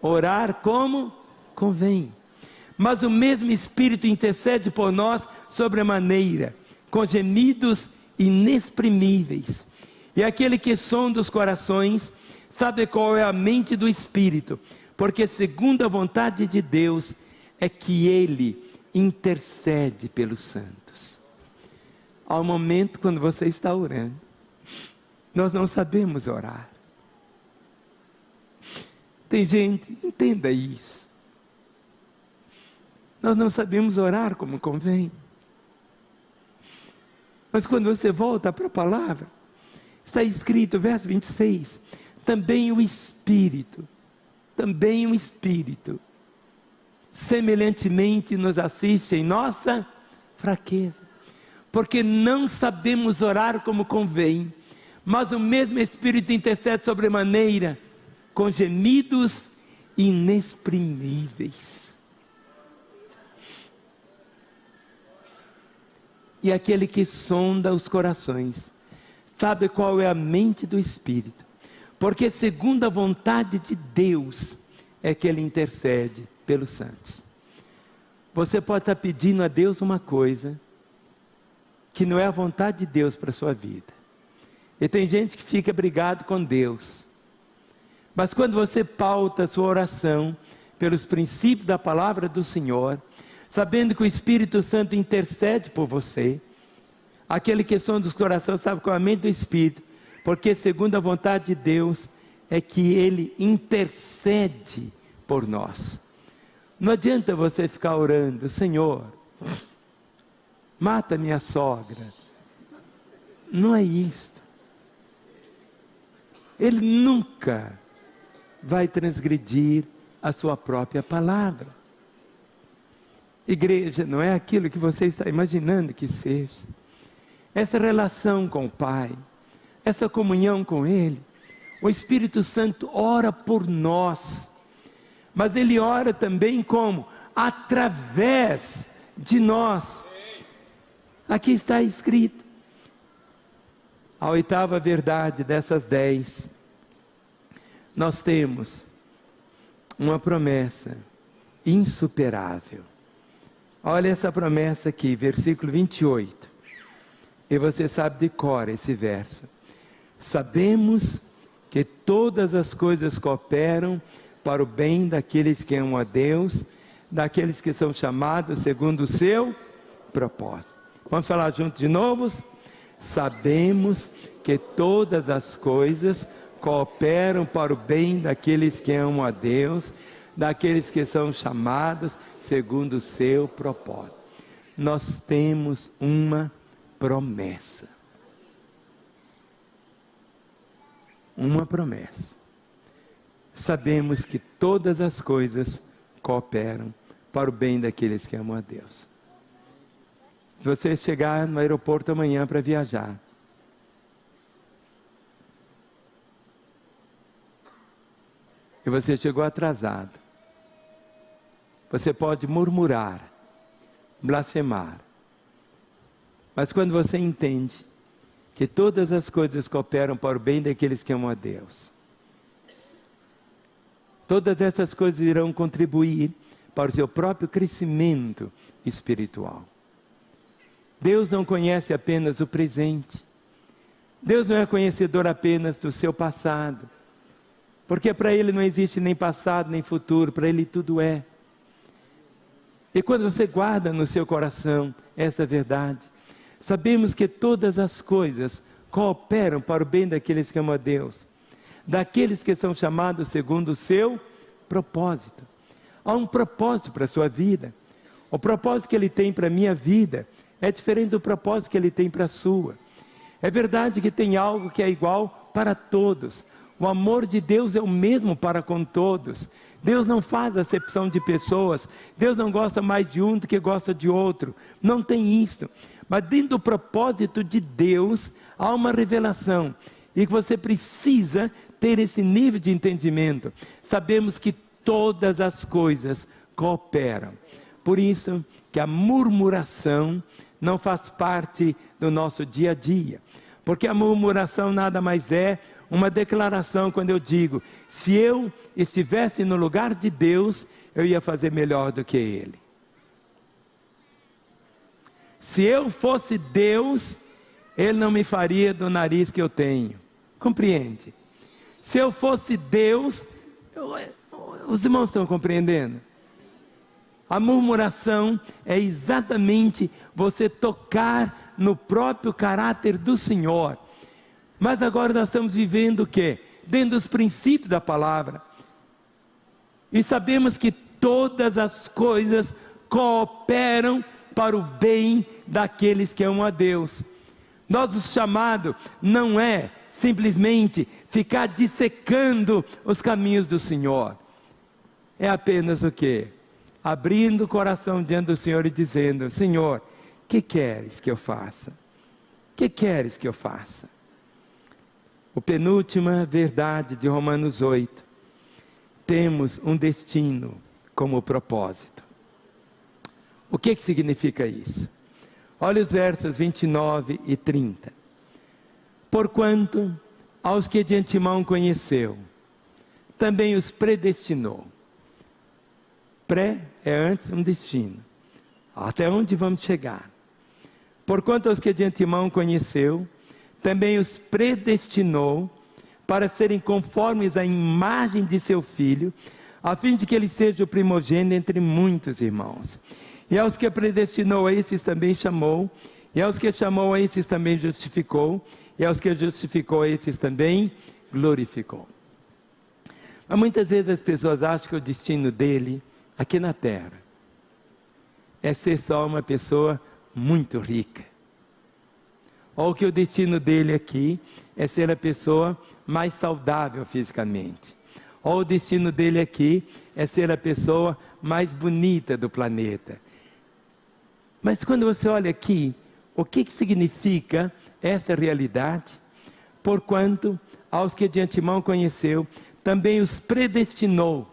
orar como convém, mas o mesmo Espírito intercede por nós sobremaneira, com gemidos inexprimíveis. E aquele que sonda os corações sabe qual é a mente do Espírito, porque segundo a vontade de Deus é que Ele intercede pelos santos. Há um momento quando você está orando, nós não sabemos orar. Tem gente, entenda isso, nós não sabemos orar como convém. Mas quando você volta para a palavra, está escrito, verso 26, também o Espírito, semelhantemente nos assiste em nossa fraqueza, porque não sabemos orar como convém, mas o mesmo Espírito intercede sobremaneira, com gemidos inexprimíveis. E aquele que sonda os corações, sabe qual é a mente do Espírito, porque segundo a vontade de Deus, é que Ele intercede pelos santos. Você pode estar pedindo a Deus uma coisa, que não é a vontade de Deus para a sua vida. E tem gente que fica brigado com Deus. Mas quando você pauta a sua oração, pelos princípios da palavra do Senhor, sabendo que o Espírito Santo intercede por você, aquele que sonda os corações sabe qual é a mente do Espírito, porque segundo a vontade de Deus, é que Ele intercede por nós. Não adianta você ficar orando: Senhor, mata minha sogra. Não é isto. Ele nunca vai transgredir a sua própria palavra. Igreja não é aquilo que você está imaginando que seja. Essa relação com o Pai, essa comunhão com Ele, o Espírito Santo ora por nós, mas Ele ora também como? Através de nós. Aqui está escrito, a oitava verdade dessas 10, nós temos uma promessa insuperável. Olha essa promessa aqui, versículo 28. E você sabe de cor esse verso. Sabemos que todas as coisas cooperam para o bem daqueles que amam a Deus, daqueles que são chamados segundo o seu propósito. Vamos falar juntos de novo? Sabemos que todas as coisas cooperam para o bem daqueles que amam a Deus, daqueles que são chamados segundo o seu propósito. Nós temos uma promessa. Uma promessa. Sabemos que todas as coisas cooperam para o bem daqueles que amam a Deus. Se você chegar no aeroporto amanhã para viajar, e você chegou atrasado, você pode murmurar, blasfemar, mas quando você entende que todas as coisas cooperam para o bem daqueles que amam a Deus, todas essas coisas irão contribuir para o seu próprio crescimento espiritual. Deus não conhece apenas o presente. Deus não é conhecedor apenas do seu passado, porque para Ele não existe nem passado nem futuro, para Ele tudo é. E quando você guarda no seu coração essa verdade, sabemos que todas as coisas cooperam para o bem daqueles que amam a Deus, daqueles que são chamados segundo o seu propósito. Há um propósito para a sua vida. O propósito que Ele tem para a minha vida é diferente do propósito que Ele tem para a sua. É verdade que tem algo que é igual para todos. O amor de Deus é o mesmo para com todos. Deus não faz acepção de pessoas. Deus não gosta mais de um do que gosta de outro. Não tem isso. Mas dentro do propósito de Deus, há uma revelação. E que você precisa ter esse nível de entendimento. Sabemos que todas as coisas cooperam. Por isso que a murmuração não faz parte do nosso dia a dia. Porque a murmuração nada mais é uma declaração quando eu digo, se eu estivesse no lugar de Deus, eu ia fazer melhor do que Ele. Se eu fosse Deus, Ele não me faria do nariz que eu tenho. Compreende? Se eu fosse Deus, os irmãos estão compreendendo? A murmuração é exatamente você tocar no próprio caráter do Senhor. Mas agora nós estamos vivendo o quê? Dentro dos princípios da palavra. E sabemos que todas as coisas cooperam para o bem daqueles que amam a Deus. Nosso chamado não é simplesmente ficar dissecando os caminhos do Senhor. É apenas o quê? Abrindo o coração diante do Senhor e dizendo, Senhor, o que queres que eu faça? O que queres que eu faça? A penúltima verdade de Romanos 8. Temos um destino como propósito. O que significa isso? Olha os versos 29 e 30. Porquanto aos que de antemão conheceu, também os predestinou. Pré é antes um destino. Até onde vamos chegar? Porquanto aos que de antemão conheceu, também os predestinou para serem conformes à imagem de seu Filho, a fim de que ele seja o primogênito entre muitos irmãos. E aos que predestinou, a esses também chamou, e aos que chamou, a esses também justificou, e aos que justificou, a esses também glorificou. Mas muitas vezes as pessoas acham que o destino dele, aqui na terra, é ser só uma pessoa muito rica. Ou que o destino dele aqui é ser a pessoa mais saudável fisicamente. Ou o destino dele aqui é ser a pessoa mais bonita do planeta. Mas quando você olha aqui, o que significa esta realidade? Porquanto aos que de antemão conheceu, também os predestinou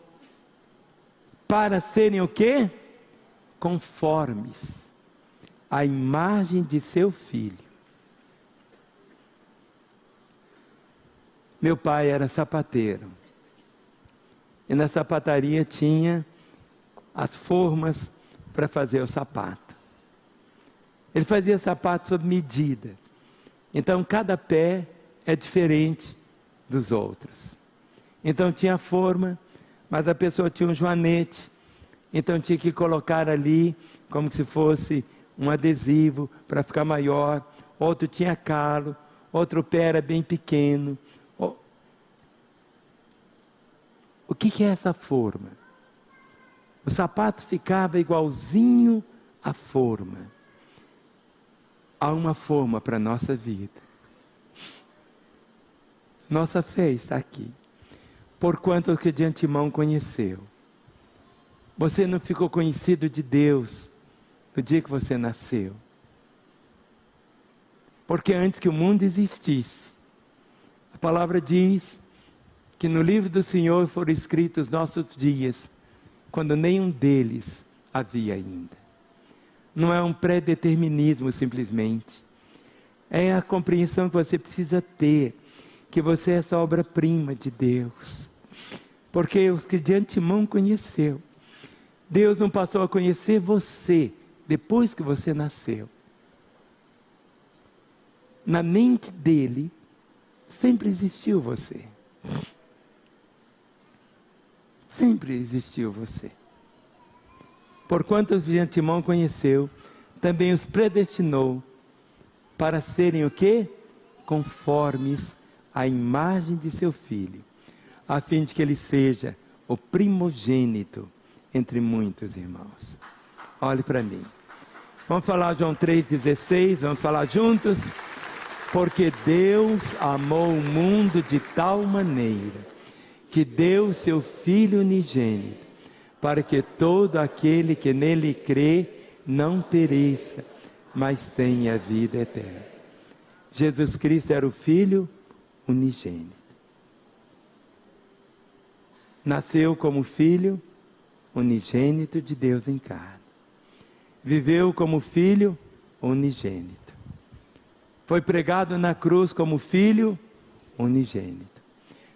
para serem o quê? Conformes à imagem de seu Filho. Meu pai era sapateiro. E na sapataria tinha as formas para fazer o sapato. Ele fazia sapato sob medida. Então cada pé é diferente dos outros. Então tinha a forma, mas a pessoa tinha um joanete. Então tinha que colocar ali como se fosse um adesivo para ficar maior. Outro tinha calo, outro pé era bem pequeno. O que é essa forma? O sapato ficava igualzinho à forma. Há uma forma para a nossa vida. Nossa fé está aqui. Porquanto os que de antemão conheceu. Você não ficou conhecido de Deus no dia que você nasceu. Porque antes que o mundo existisse, a palavra diz que no livro do Senhor foram escritos os nossos dias, quando nenhum deles havia ainda. Não é um pré-determinismo simplesmente. É a compreensão que você precisa ter, que você é essa obra-prima de Deus. Porque os que de antemão conheceu, Deus não passou a conhecer você depois que você nasceu. Na mente dele, sempre existiu você. Sempre existiu você. Porquanto os de antemão conheceu, também os predestinou para serem o quê? Conformes à imagem de seu Filho, a fim de que ele seja o primogênito entre muitos irmãos. Olhe para mim. Vamos falar João 3,16, vamos falar juntos? Porque Deus amou o mundo de tal maneira, que deu seu Filho unigênito, para que todo aquele que nele crê, não pereça, mas tenha vida eterna. Jesus Cristo era o Filho unigênito. Nasceu como Filho unigênito de Deus em carne. Viveu como Filho unigênito. Foi pregado na cruz como Filho unigênito.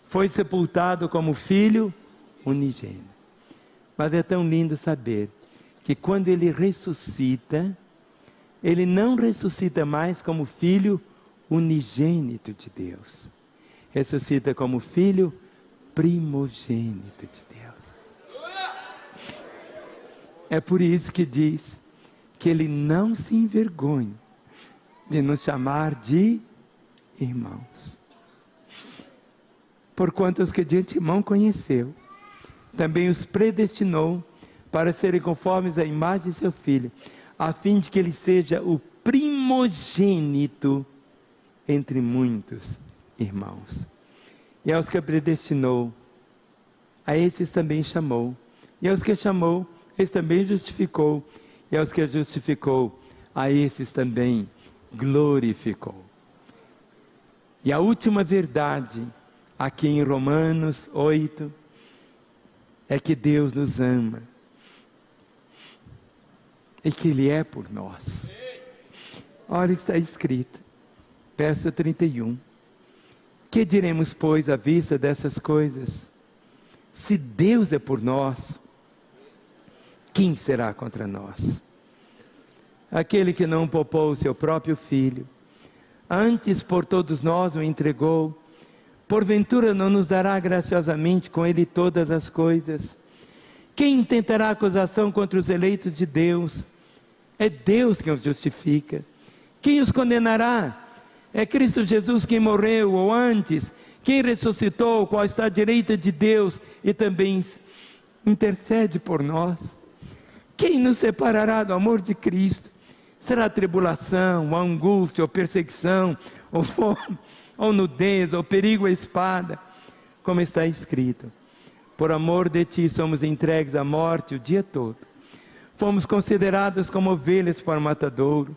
Foi sepultado como Filho unigênito. Mas é tão lindo saber que quando Ele ressuscita, Ele não ressuscita mais como Filho unigênito de Deus. Ressuscita como Filho primogênito de Deus. É por isso que diz que Ele não se envergonha de nos chamar de irmãos. Porquanto os que de antemão conheceu, também os predestinou para serem conformes à imagem de seu Filho, a fim de que ele seja o primogênito entre muitos irmãos. E aos que predestinou, a esses também chamou. E aos que chamou, esses também justificou. E aos que justificou, a esses também glorificou. E a última verdade, aqui em Romanos 8, é que Deus nos ama. E que Ele é por nós. Olha o que está escrito. Verso 31. Que diremos, pois, à vista dessas coisas? Se Deus é por nós, quem será contra nós? Aquele que não poupou o seu próprio Filho, antes por todos nós o entregou, porventura não nos dará graciosamente com Ele todas as coisas? Quem intentará acusação contra os eleitos de Deus? É Deus quem os justifica. Quem os condenará? É Cristo Jesus quem morreu, ou antes, quem ressuscitou, qual está à direita de Deus e também intercede por nós. Quem nos separará do amor de Cristo? Será tribulação, ou angústia, ou perseguição, ou fome, ou nudez, ou perigo, ou espada, como está escrito: por amor de ti somos entregues à morte o dia todo. Fomos considerados como ovelhas para o matadouro.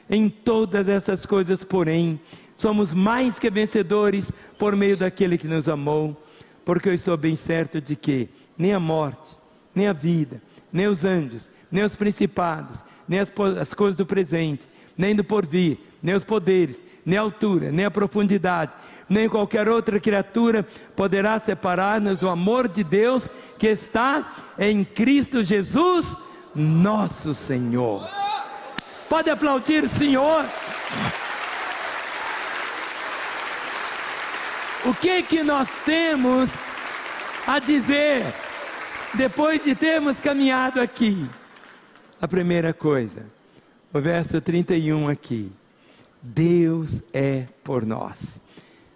Em todas essas coisas, porém, somos mais que vencedores por meio daquele que nos amou, porque eu estou bem certo de que nem a morte, nem a vida, nem os anjos, nem os principados, nem as coisas do presente, nem do porvir, nem os poderes, nem a altura, nem a profundidade, nem qualquer outra criatura poderá separar-nos do amor de Deus que está em Cristo Jesus, nosso Senhor. Pode aplaudir o Senhor. O que nós temos a dizer depois de termos caminhado aqui? A primeira coisa, o verso 31 aqui: Deus é por nós.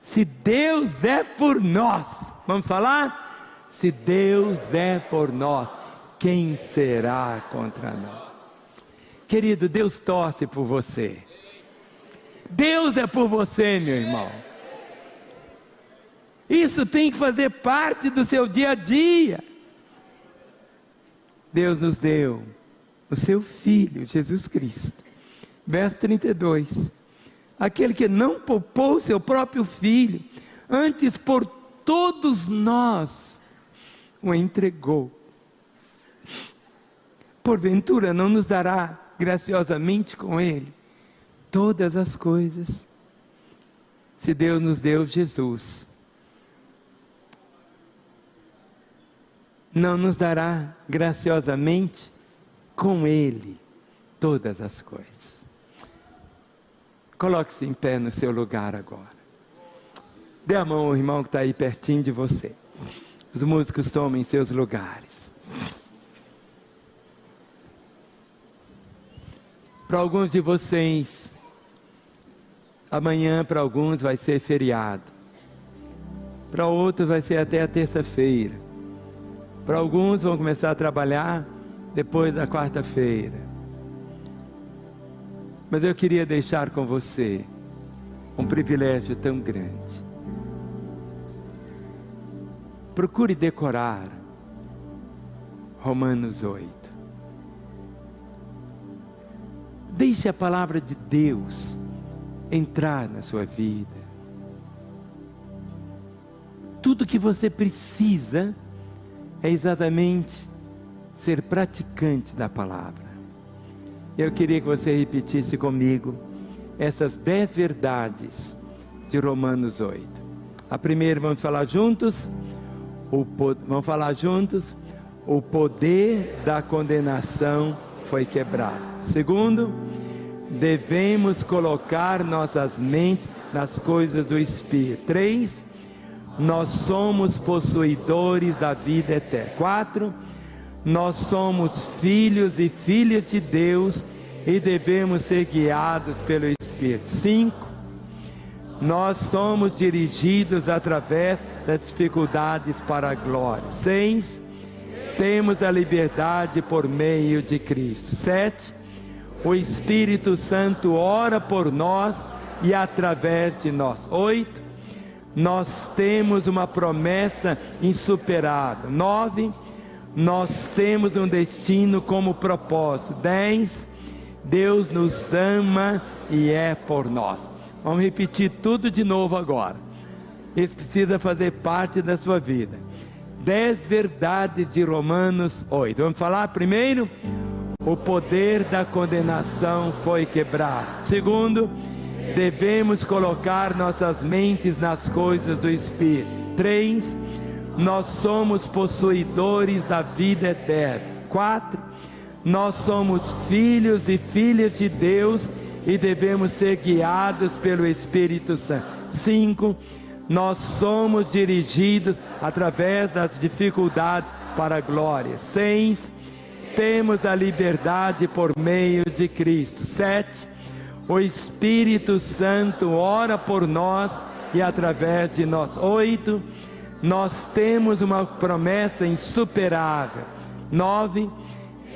Se Deus é por nós, vamos falar? Se Deus é por nós, quem será contra nós? Querido, Deus torce por você. Deus é por você, meu irmão. Isso tem que fazer parte do seu dia a dia. Deus nos deu o seu Filho, Jesus Cristo. Verso 32. Aquele que não poupou seu próprio Filho, antes por todos nós o entregou. Porventura não nos dará graciosamente com Ele todas as coisas? Se Deus nos deu Jesus, não nos dará graciosamente com Ele todas as coisas? Coloque-se em pé no seu lugar agora. Dê a mão ao irmão que está aí pertinho de você. Os músicos tomem seus lugares. Para alguns de vocês, amanhã para alguns vai ser feriado. Para outros vai ser até a terça-feira. Para alguns vão começar a trabalhar depois da quarta-feira. Mas eu queria deixar com você um privilégio tão grande. Procure decorar Romanos 8. Deixe a palavra de Deus entrar na sua vida. Tudo que você precisa é exatamente ser praticante da palavra. Eu queria que você repetisse comigo essas 10 verdades de Romanos 8. A primeira, vamos falar juntos? Vamos falar juntos? O poder da condenação foi quebrado. Segundo, devemos colocar nossas mentes nas coisas do Espírito. 3, nós somos possuidores da vida eterna. 4, nós somos filhos e filhas de Deus e devemos ser guiados pelo Espírito. 5, nós somos dirigidos através das dificuldades para a glória. 6, temos a liberdade por meio de Cristo. 7, o Espírito Santo ora por nós e através de nós. 8, nós temos uma promessa insuperável. 9, nós temos um destino como propósito. 10, Deus nos ama e é por nós. Vamos repetir tudo de novo agora. Isso precisa fazer parte da sua vida. 10 verdades de Romanos 8. Vamos falar primeiro? O poder da condenação foi quebrado. Segundo, devemos colocar nossas mentes nas coisas do Espírito. 3, nós somos possuidores da vida eterna. 4, nós somos filhos e filhas de Deus e devemos ser guiados pelo Espírito Santo. 5, nós somos dirigidos através das dificuldades para a glória. 6, temos a liberdade por meio de Cristo. 7, o Espírito Santo ora por nós e através de nós. 8, nós temos uma promessa insuperável. 9,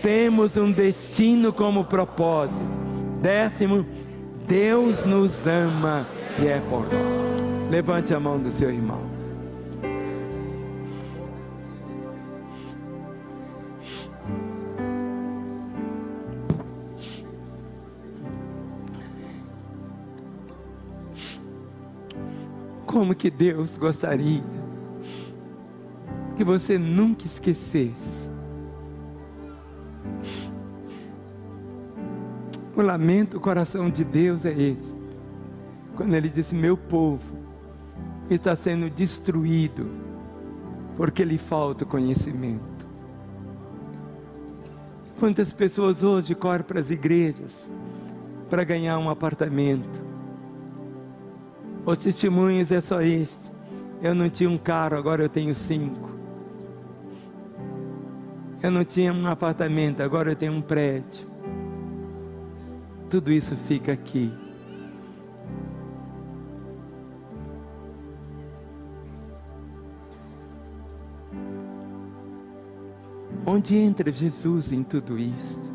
temos um destino como propósito. 10º, Deus nos ama e é por nós. Levante a mão do seu irmão. Como que Deus gostaria que você nunca esquecesse o lamento, o coração de Deus é esse, quando Ele disse: meu povo está sendo destruído porque lhe falta o conhecimento. Quantas pessoas hoje correm para as igrejas para ganhar um apartamento? Os testemunhos é só este: eu não tinha um carro, agora eu tenho 5. Eu não tinha um apartamento, agora eu tenho um prédio. Tudo isso fica aqui. Onde entra Jesus em tudo isso?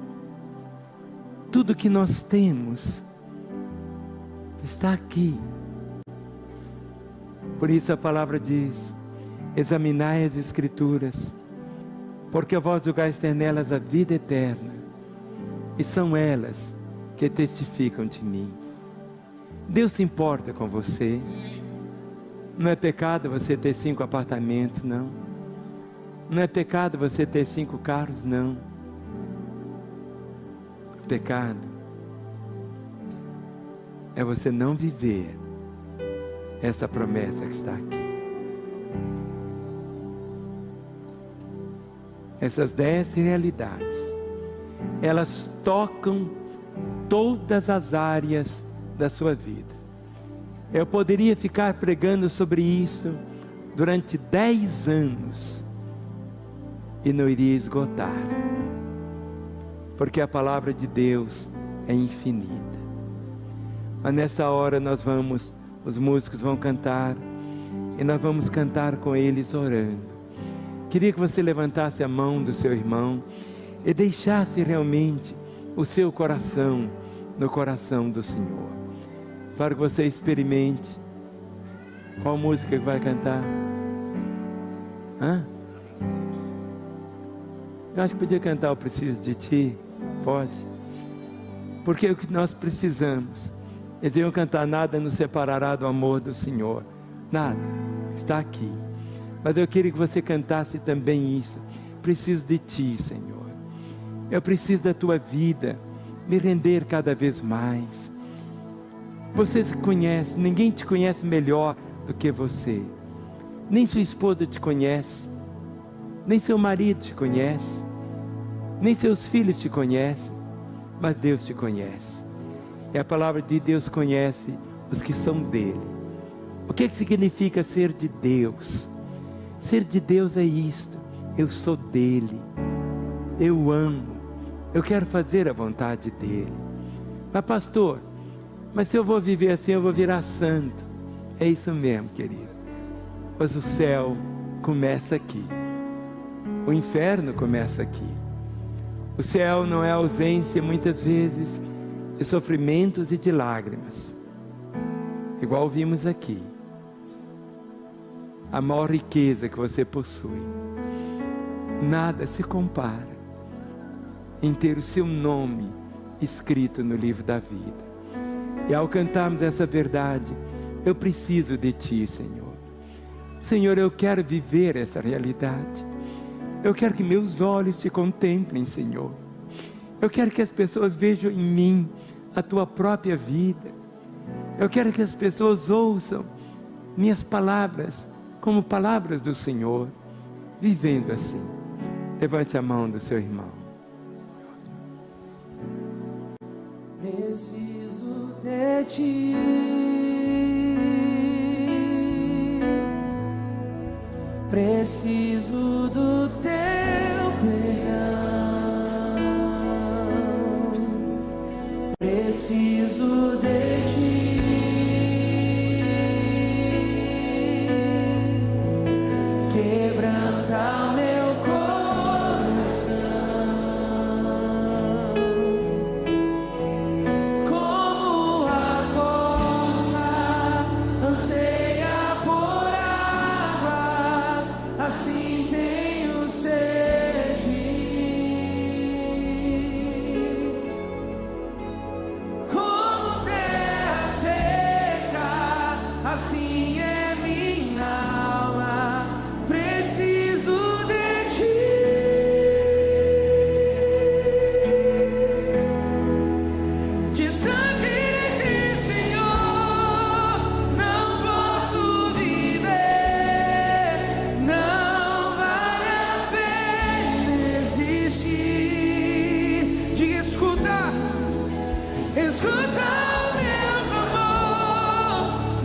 Tudo que nós temos está aqui. Por isso a palavra diz: examinai as Escrituras, porque vós julgais ter nelas a vida eterna, e são elas que testificam de mim. Deus se importa com você. Não é pecado você ter 5 apartamentos, não. Não é pecado você ter 5 carros, não. Pecado é você não viver essa promessa que está aqui. Essas 10 realidades, elas tocam todas as áreas da sua vida. Eu poderia ficar pregando sobre isso durante 10 anos e não iria esgotar, porque a palavra de Deus é infinita. Mas nessa hora os músicos vão cantar, e nós vamos cantar com eles orando. Queria que você levantasse a mão do seu irmão e deixasse realmente o seu coração no coração do Senhor, para que você experimente. Qual música que vai cantar? Eu acho que podia cantar Eu Preciso de Ti. Pode? Porque o que nós precisamos, eles iam cantar: nada nos separará do amor do Senhor. Nada, está aqui. Mas eu queria que você cantasse também isso: preciso de Ti, Senhor. Eu preciso da Tua vida, me render cada vez mais. Você se conhece, ninguém te conhece melhor do que você. Nem sua esposa te conhece, nem seu marido te conhece, nem seus filhos te conhecem, mas Deus te conhece. E a palavra de Deus conhece os que são dele. O que significa ser de Deus? Ser de Deus é isto: eu sou dele, eu amo, eu quero fazer a vontade dele. Mas pastor, mas se eu vou viver assim, eu vou virar santo. É isso mesmo, querido. Mas o céu começa aqui, o inferno começa aqui. O céu não é a ausência, muitas vezes, de sofrimentos e de lágrimas, igual vimos aqui. A maior riqueza que você possui, nada se compara em ter o seu nome escrito no livro da vida. E ao cantarmos essa verdade: eu preciso de Ti, Senhor. Senhor, eu quero viver essa realidade. Eu quero que meus olhos Te contemplem, Senhor. Eu quero que as pessoas vejam em mim a Tua própria vida. Eu quero que as pessoas ouçam minhas palavras como palavras do Senhor, vivendo assim. Levante a mão do seu irmão. Preciso de Ti, preciso do Teu perdão, preciso de Ti, quebranta meu coração,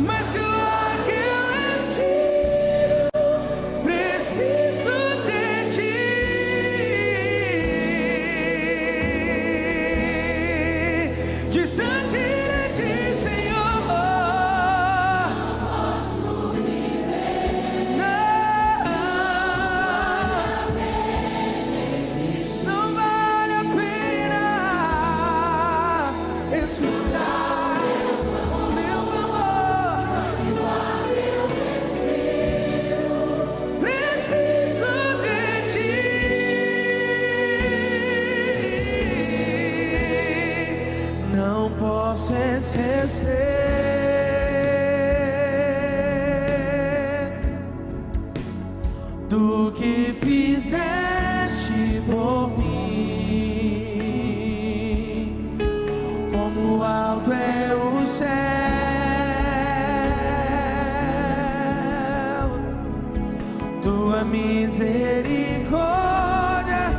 mas que o ar que eu respiro, preciso de ti. Distante de ti, Senhor, não posso viver. Não vale a pena escutar o meu amor. Preciso de ti. Não posso esquecer do que fizeste por mim. Como alto é o céu, tua misericórdia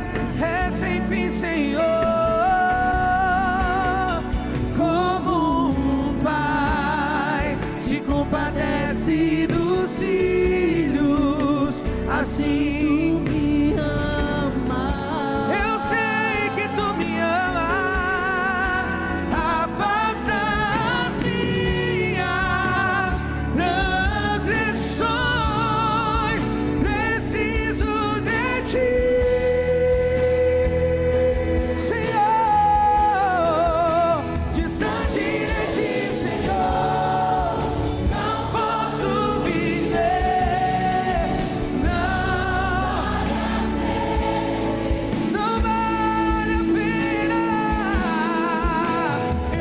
é sem fim, Senhor. Como um pai se compadece dos filhos, assim tu me amas. Eu sei que tu me amas. Afasta as minhas transgressões. Preciso de ti, Senhor. Distante de ti, Senhor, não posso viver. Não vale a pena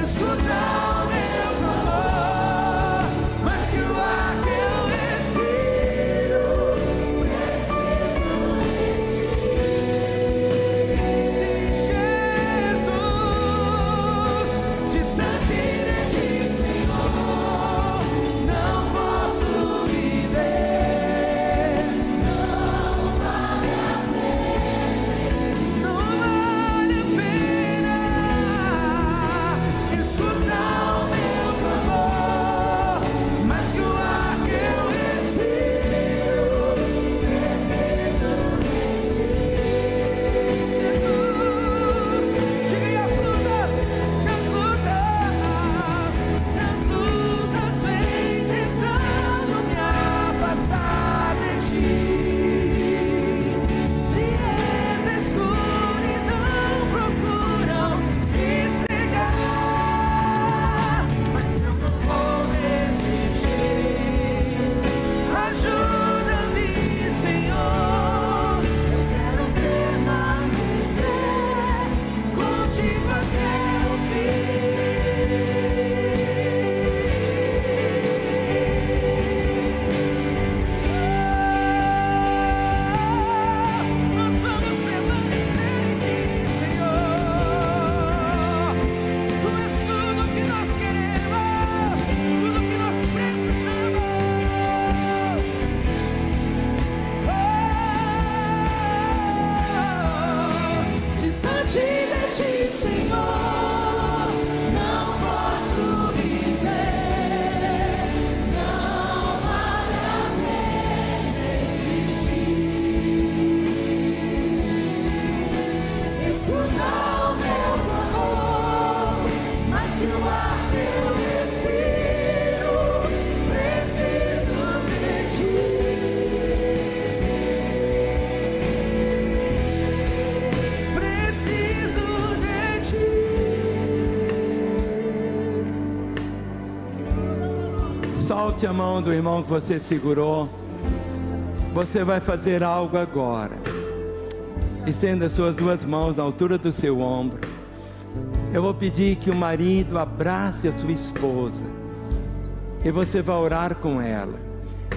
escutar o meu clamor, mas que o ar que eu respiro, preciso de ti. Sim, Jesus, distante de ti, Senhor, não posso viver. Não vale a pena escutar o meu clamor, mas que o ar que eu respiro, preciso de ti. Jesus, diga aí as lutas, se as lutas vêm tentando me afastar de ti. Frieza, escuridão procuram me cegar, mas eu não vou desistir. Ajuda-me, Senhor, eu quero permanecer contigo até o Nós vamos permanecer em ti, Senhor. Tu és tudo que nós queremos, tudo que nós precisamos. Distante de ti, Senhor, não posso viver. Não vale a pena existir. Escutar o meu clamor, mas que o ar que eu respiro, preciso de ti. Preciso de ti. Solte a mão do irmão que você segurou. Você vai fazer algo agora. Estenda suas duas mãos na altura do seu ombro. Eu vou pedir que o marido abrace a sua esposa. E você vai orar com ela.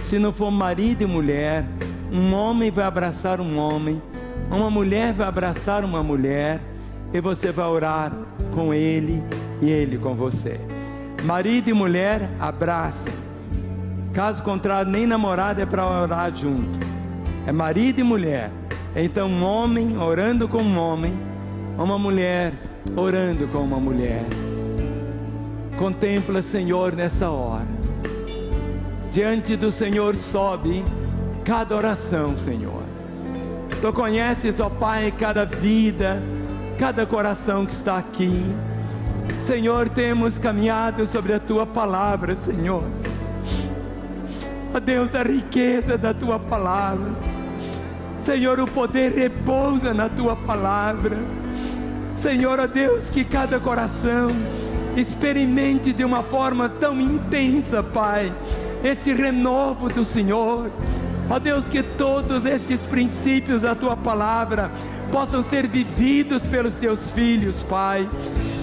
Se não for marido e mulher, um homem vai abraçar um homem, uma mulher vai abraçar uma mulher, e você vai orar com ele e ele com você. Marido e mulher, abraça. Caso contrário, nem namorado é para orar junto. É marido e mulher. Então um homem orando com um homem, uma mulher orando com uma mulher. Contempla, Senhor, nessa hora diante do Senhor sobe cada oração, Senhor. Tu conheces, ó Pai, cada vida, cada coração que está aqui. Senhor, temos caminhado sobre a Tua palavra, Senhor. Ó Deus, a riqueza da Tua palavra. Senhor, o poder repousa na Tua palavra. Senhor, ó Deus, que cada coração experimente de uma forma tão intensa, Pai, este renovo do Senhor. Ó Deus, que todos estes princípios da Tua palavra possam ser vividos pelos Teus filhos, Pai.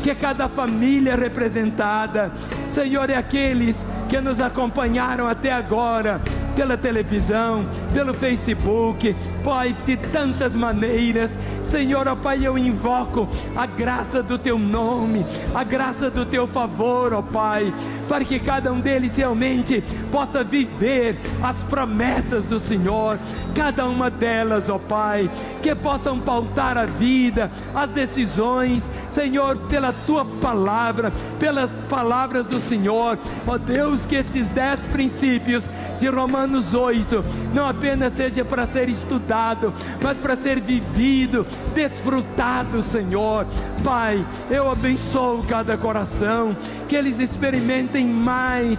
Que cada família representada, Senhor, e aqueles que nos acompanharam até agora, pela televisão, pelo Facebook, Pai, de tantas maneiras, Senhor, ó Pai, eu invoco a graça do Teu nome, a graça do Teu favor, ó Pai, para que cada um deles realmente possa viver as promessas do Senhor, cada uma delas, ó Pai, que possam pautar a vida, as decisões, Senhor, pela Tua palavra, pelas palavras do Senhor, ó Deus, que esses 10 princípios de Romanos 8, não apenas seja para ser estudado, mas para ser vivido, desfrutado, Senhor. Pai, eu abençoo cada coração, que eles experimentem mais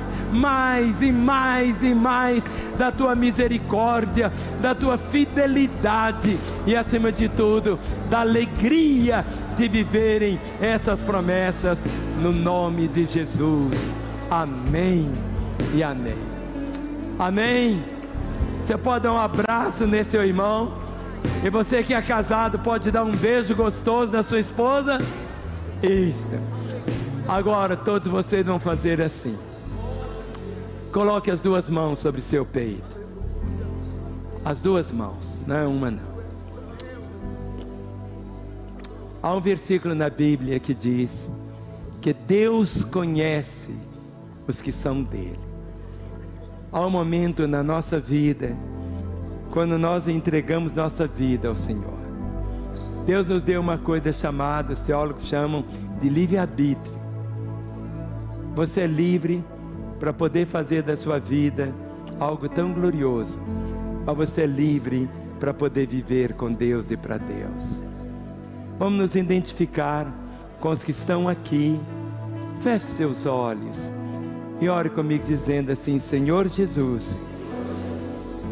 da Tua misericórdia, da Tua fidelidade e, acima de tudo, da alegria de viverem essas promessas, no nome de Jesus. Amém e amém. Amém. Você pode dar um abraço nesse seu irmão, e você que é casado pode dar um beijo gostoso na sua esposa. Isso. Agora todos vocês vão fazer assim. Coloque as 2 mãos sobre seu peito. As 2 mãos, não é uma não. Há um versículo na Bíblia que diz que Deus conhece os que são dele. Há um momento na nossa vida, quando nós entregamos nossa vida ao Senhor. Deus nos deu uma coisa chamada, os teólogos chamam de livre-arbítrio. Você é livre para poder fazer da sua vida algo tão glorioso, mas você é livre para poder viver com Deus e para Deus. Vamos nos identificar com os que estão aqui. Feche seus olhos e ore comigo dizendo assim: Senhor Jesus,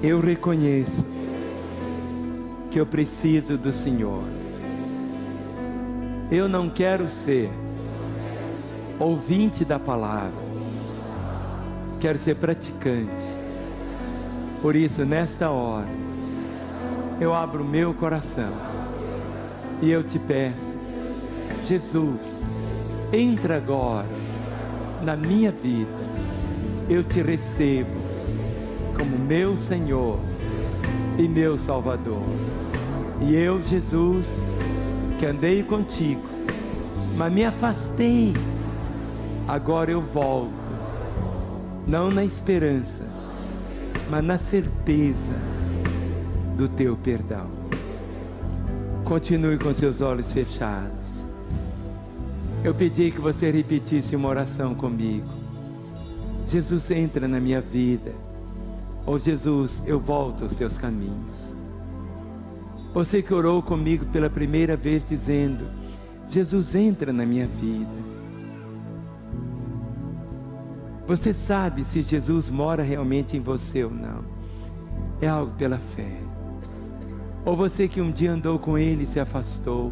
eu reconheço que eu preciso do Senhor. Eu não quero ser ouvinte da palavra, quero ser praticante. Por isso, nesta hora, eu abro o meu coração e eu te peço, Jesus, entra agora na minha vida. Eu te recebo como meu Senhor e meu Salvador. E eu, Jesus, que andei contigo, mas me afastei, agora eu volto, não na esperança, mas na certeza do teu perdão. Continue com seus olhos fechados. Eu pedi que você repetisse uma oração comigo. Jesus, entra na minha vida. Ou Jesus, eu volto aos seus caminhos. Você que orou comigo pela primeira vez dizendo: Jesus, entra na minha vida. Você sabe se Jesus mora realmente em você ou não. É algo pela fé. Ou você que um dia andou com Ele e se afastou.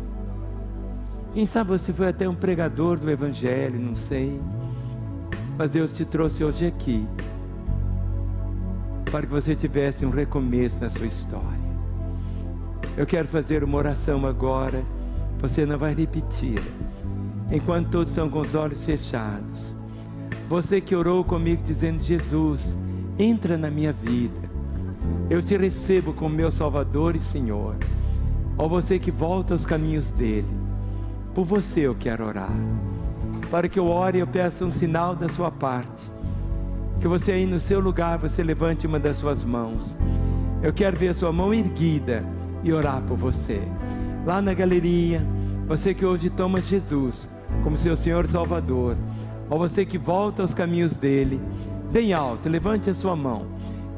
Quem sabe você foi até um pregador do Evangelho, não sei. Mas Deus te trouxe hoje aqui para que você tivesse um recomeço na sua história. Eu quero fazer uma oração agora. Você não vai repetir, enquanto todos estão com os olhos fechados. Você que orou comigo dizendo: Jesus, entra na minha vida, eu te recebo como meu Salvador e Senhor. Ou você que volta aos caminhos dele. Por você eu quero orar. Para que eu ore, eu peço um sinal da sua parte. Que você aí no seu lugar, você levante uma das suas mãos. Eu quero ver a sua mão erguida e orar por você. Lá na galeria, você que hoje toma Jesus como seu Senhor Salvador, ou você que volta aos caminhos dele, bem alto, levante a sua mão.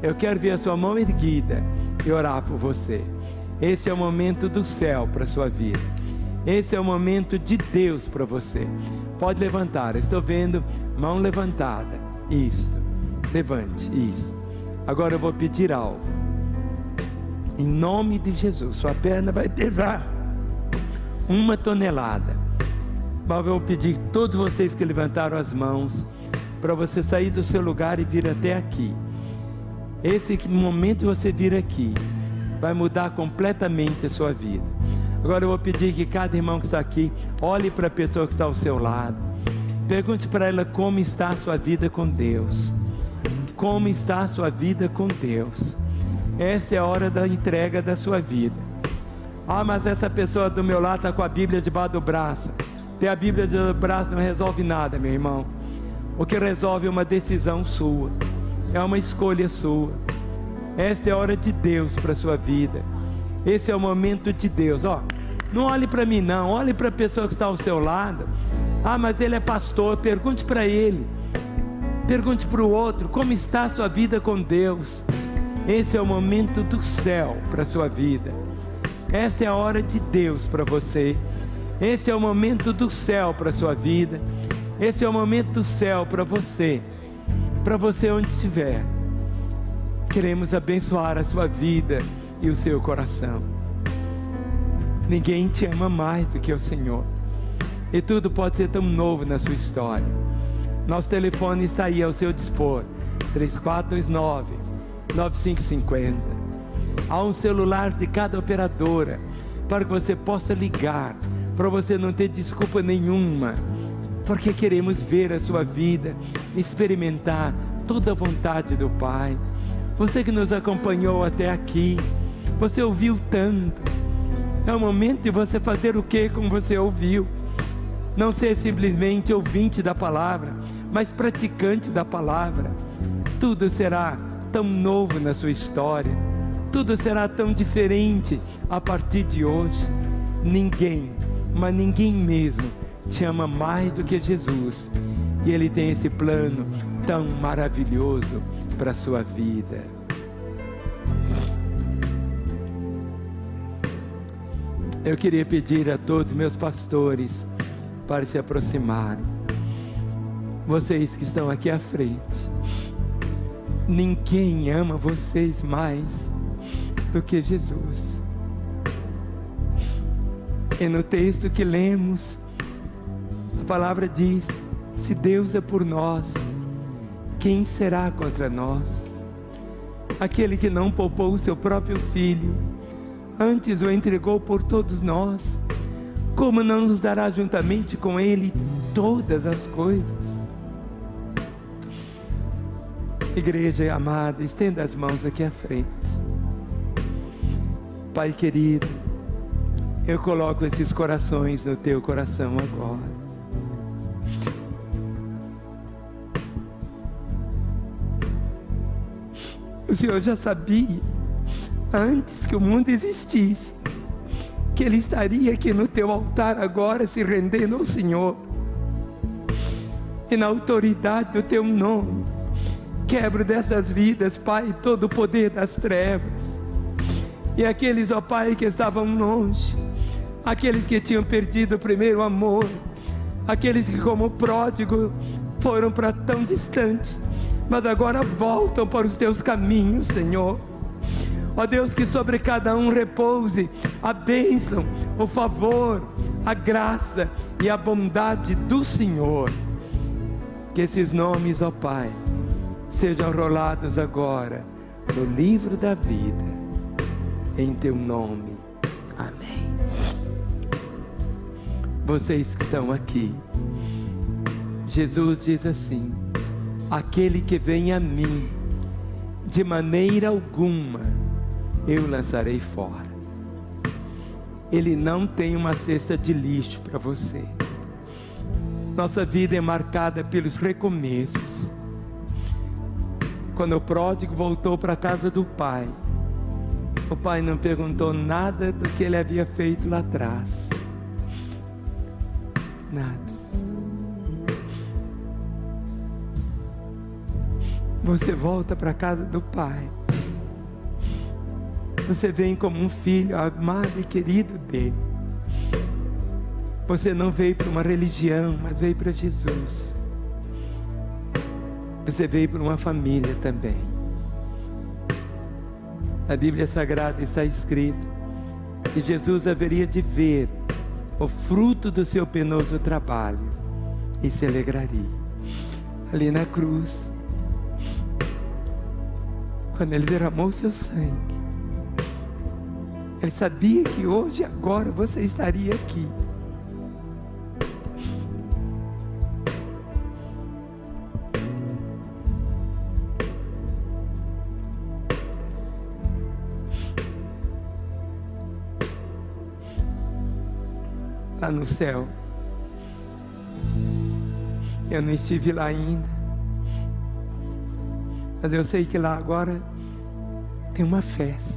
Eu quero ver a sua mão erguida e orar por você. Esse é o momento do céu para a sua vida. Esse é o momento de Deus para você. Pode levantar, eu estou vendo mão levantada. Isto, levante, isso. Agora eu vou pedir algo. Em nome de Jesus, sua perna vai pesar 1 tonelada. Mas eu vou pedir a todos vocês que levantaram as mãos, para você sair do seu lugar e vir até aqui. Esse momento que você vir aqui, vai mudar completamente a sua vida. Agora eu vou pedir que cada irmão que está aqui, olhe para a pessoa que está ao seu lado. Pergunte para ela como está a sua vida com Deus. Como está a sua vida com Deus? Essa é a hora da entrega da sua vida. Ah, mas essa pessoa do meu lado está com a Bíblia debaixo do braço. Ter a Bíblia debaixo do braço não resolve nada, meu irmão. O que resolve é uma decisão sua. É uma escolha sua. Essa é a hora de Deus para a sua vida. Esse é o momento de Deus. Ó, não olhe para mim não, olhe para a pessoa que está ao seu lado. Ah, mas ele é pastor, pergunte para ele. Pergunte para o outro, como está a sua vida com Deus? Esse é o momento do céu para a sua vida. Essa é a hora de Deus para você. Esse é o momento do céu para a sua vida. Esse é o momento do céu para você onde estiver. Queremos abençoar a sua vida e o seu coração. Ninguém te ama mais do que o Senhor. E tudo pode ser tão novo na sua história. Nosso telefone está aí ao seu dispor. 3429-9550. Há um celular de cada operadora, para que você possa ligar, para você não ter desculpa nenhuma, porque queremos ver a sua vida, experimentar toda a vontade do Pai. Você que nos acompanhou até aqui, você ouviu tanto. É o momento de você fazer o que como você ouviu. Não ser simplesmente ouvinte da palavra, mas praticante da palavra. Tudo será tão novo na sua história. Tudo será tão diferente a partir de hoje. Ninguém, mas ninguém mesmo, te ama mais do que Jesus. E Ele tem esse plano tão maravilhoso para a sua vida. Eu queria pedir a todos meus pastores para se aproximarem. Vocês que estão aqui à frente, ninguém ama vocês mais do que Jesus. E no texto que lemos, a palavra diz: se Deus é por nós, quem será contra nós? Aquele que não poupou o seu próprio filho, antes o entregou por todos nós, como não nos dará juntamente com ele todas as coisas? Igreja amada, estenda as mãos aqui à frente. Pai querido, eu coloco esses corações no teu coração agora. O Senhor já sabia, antes que o mundo existisse, que Ele estaria aqui no teu altar agora, se rendendo ao Senhor. E na autoridade do teu nome, quebro dessas vidas, Pai, todo o poder das trevas. E aqueles, ó Pai, que estavam longe, aqueles que tinham perdido o primeiro amor, aqueles que como pródigo foram para tão distantes, mas agora voltam para os teus caminhos, Senhor. Ó Deus, que sobre cada um repouse a bênção, o favor, a graça e a bondade do Senhor. Que esses nomes, ó Pai, sejam rolados agora no livro da vida, em teu nome. Amém. Vocês que estão aqui, Jesus diz assim: aquele que vem a mim, de maneira alguma eu lançarei fora. Ele não tem uma cesta de lixo para você. Nossa vida é marcada pelos recomeços. Quando o pródigo voltou para a casa do pai, o pai não perguntou nada do que ele havia feito lá atrás. Nada. você volta para a casa do Pai. Você vem como um filho amado e querido dele. Você não veio para uma religião, mas veio para Jesus. Você veio para uma família também. Na Bíblia Sagrada está escrito que Jesus haveria de ver o fruto do seu penoso trabalho e se alegraria. Ali na cruz, quando ele derramou seu sangue, ele sabia que hoje, agora, você estaria aqui. Lá no céu, eu não estive lá ainda, mas eu sei que lá agora tem uma festa.